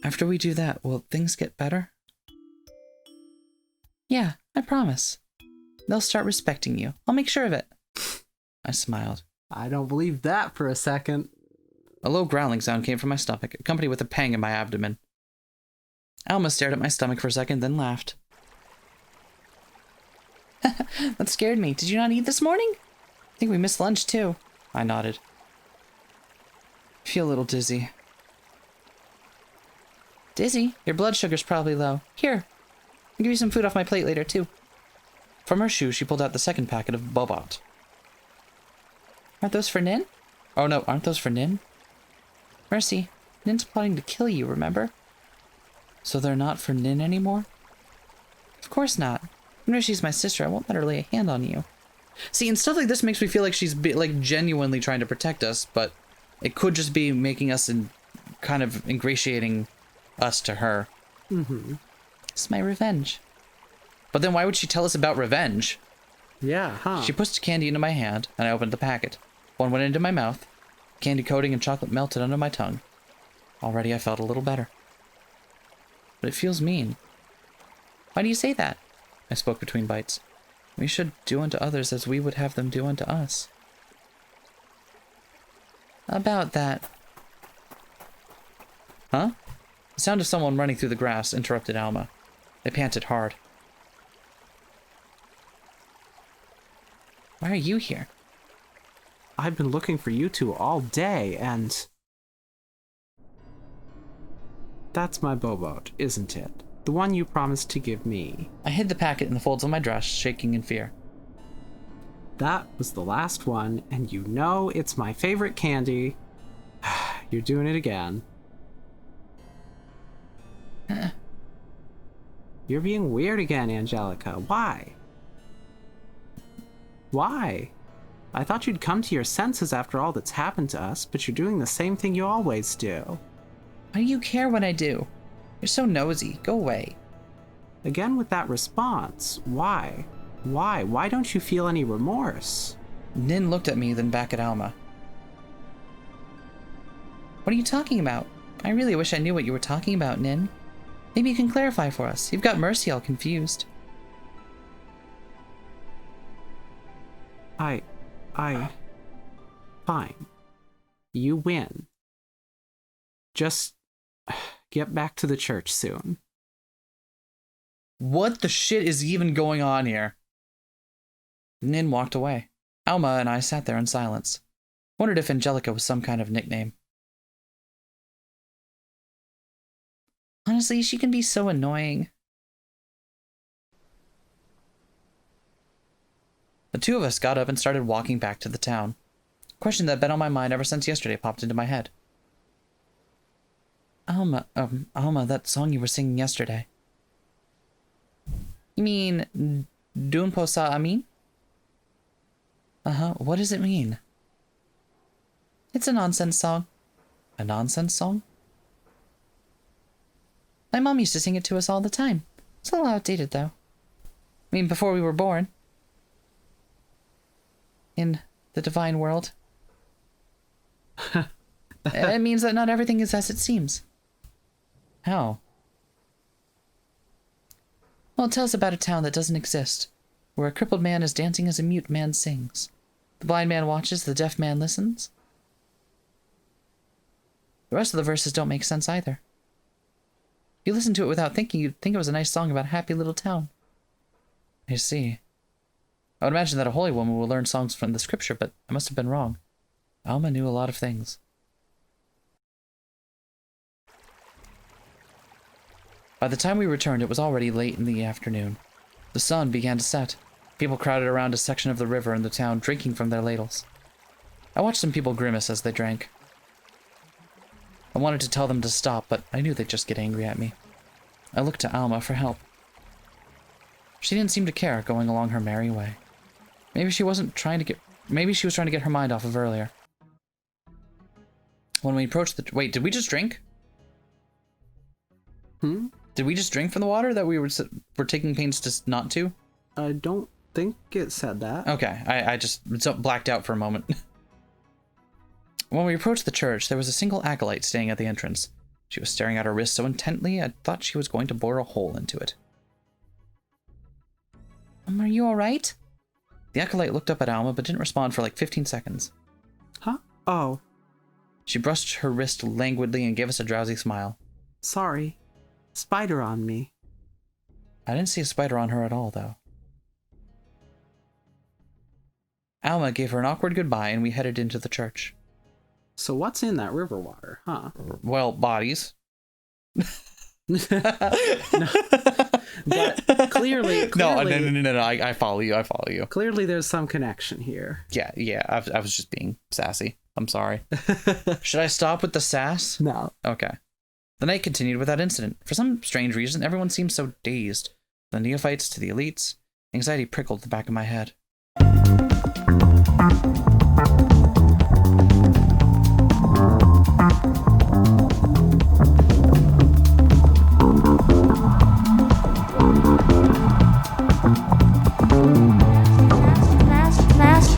After we do that, will things get better? Yeah, I promise. They'll start respecting you. I'll make sure of it. I smiled. I don't believe that for a second. A low growling sound came from my stomach, accompanied with a pang in my abdomen. Alma stared at my stomach for a second, then laughed. That scared me. Did you not eat this morning? I think we missed lunch, too. I nodded. I feel a little dizzy. Dizzy? Your blood sugar's probably low. Here. I'll give you some food off my plate later, too. From her shoe, she pulled out the second packet of Bobot. Aren't those for Nin? Oh no, aren't those for Nin? Mercy, Nin's plotting to kill you, remember? So they're not for Nin anymore? Of course not. Even if she's my sister, I won't let her lay a hand on you. See, and stuff like this makes me feel like she's genuinely trying to protect us, but it could just be making us kind of ingratiating us to her. Mm-hmm. It's my revenge. But then why would she tell us about revenge? Yeah, huh? She pushed candy into my hand, and I opened the packet. One went into my mouth. Candy coating and chocolate melted under my tongue. Already I felt a little better. But it feels mean. Why do you say that? I spoke between bites. We should do unto others as we would have them do unto us. About that. Huh? The sound of someone running through the grass interrupted Alma. They panted hard. Why are you here? I've been looking for you two all day, and... That's my Bobot, isn't it? The one you promised to give me. I hid the packet in the folds of my dress, shaking in fear. That was the last one, and you know it's my favorite candy. You're doing it again. You're being weird again, Angelica. Why? Why? I thought you'd come to your senses after all that's happened to us, but you're doing the same thing you always do. Why do you care what I do? You're so nosy. Go away. Again with that response. Why? Why? Why don't you feel any remorse? Nin looked at me, then back at Alma. What are you talking about? I really wish I knew what you were talking about, Nin. Maybe you can clarify for us. You've got Mercy all confused. Fine. You win. Just get back to the church soon. What the shit is even going on here? Nin walked away. Alma and I sat there in silence. Wondered if Angelica was some kind of nickname. Honestly, she can be so annoying. The two of us got up and started walking back to the town. A question that had been on my mind ever since yesterday popped into my head. Alma, that song you were singing yesterday. You mean Dun Posa Amin? Uh-huh, what does it mean? It's a nonsense song. A nonsense song? My mom used to sing it to us all the time. It's a little outdated, though. I mean, before we were born. In the divine world. It means that not everything is as it seems. How? Well, it tells about a town that doesn't exist, where a crippled man is dancing as a mute man sings. The blind man watches, the deaf man listens. The rest of the verses don't make sense either. If you listen to it without thinking, you'd think it was a nice song about a happy little town. I see. I would imagine that a holy woman will learn songs from the scripture, but I must have been wrong. Alma knew a lot of things. By the time we returned, it was already late in the afternoon. The sun began to set. People crowded around a section of the river in the town, drinking from their ladles. I watched some people grimace as they drank. I wanted to tell them to stop, but I knew they'd just get angry at me. I looked to Alma for help. She didn't seem to care, going along her merry way. Maybe she was trying to get her mind off of earlier. When we approached the... Wait, did we just drink? Did we just drink from the water that we were taking pains to not to? I don't think it said that. Okay, I just blacked out for a moment. When we approached the church, there was a single acolyte staying at the entrance. She was staring at her wrist so intently, I thought she was going to bore a hole into it. Are you alright? The acolyte looked up at Alma, but didn't respond for like 15 seconds. Huh? Oh. She brushed her wrist languidly and gave us a drowsy smile. Sorry. Spider on me. I didn't see a spider on her at all, though. Alma gave her an awkward goodbye, and we headed into the church. So what's in that river water, huh? Well, bodies. No. But clearly... No, I follow you. Clearly there's some connection here. Yeah, I was just being sassy. I'm sorry. Should I stop with the sass? No. Okay. The night continued without incident. For some strange reason, everyone seemed so dazed. The neophytes to the elites. Anxiety prickled the back of my head.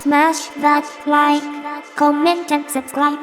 Smash that like, comment and subscribe.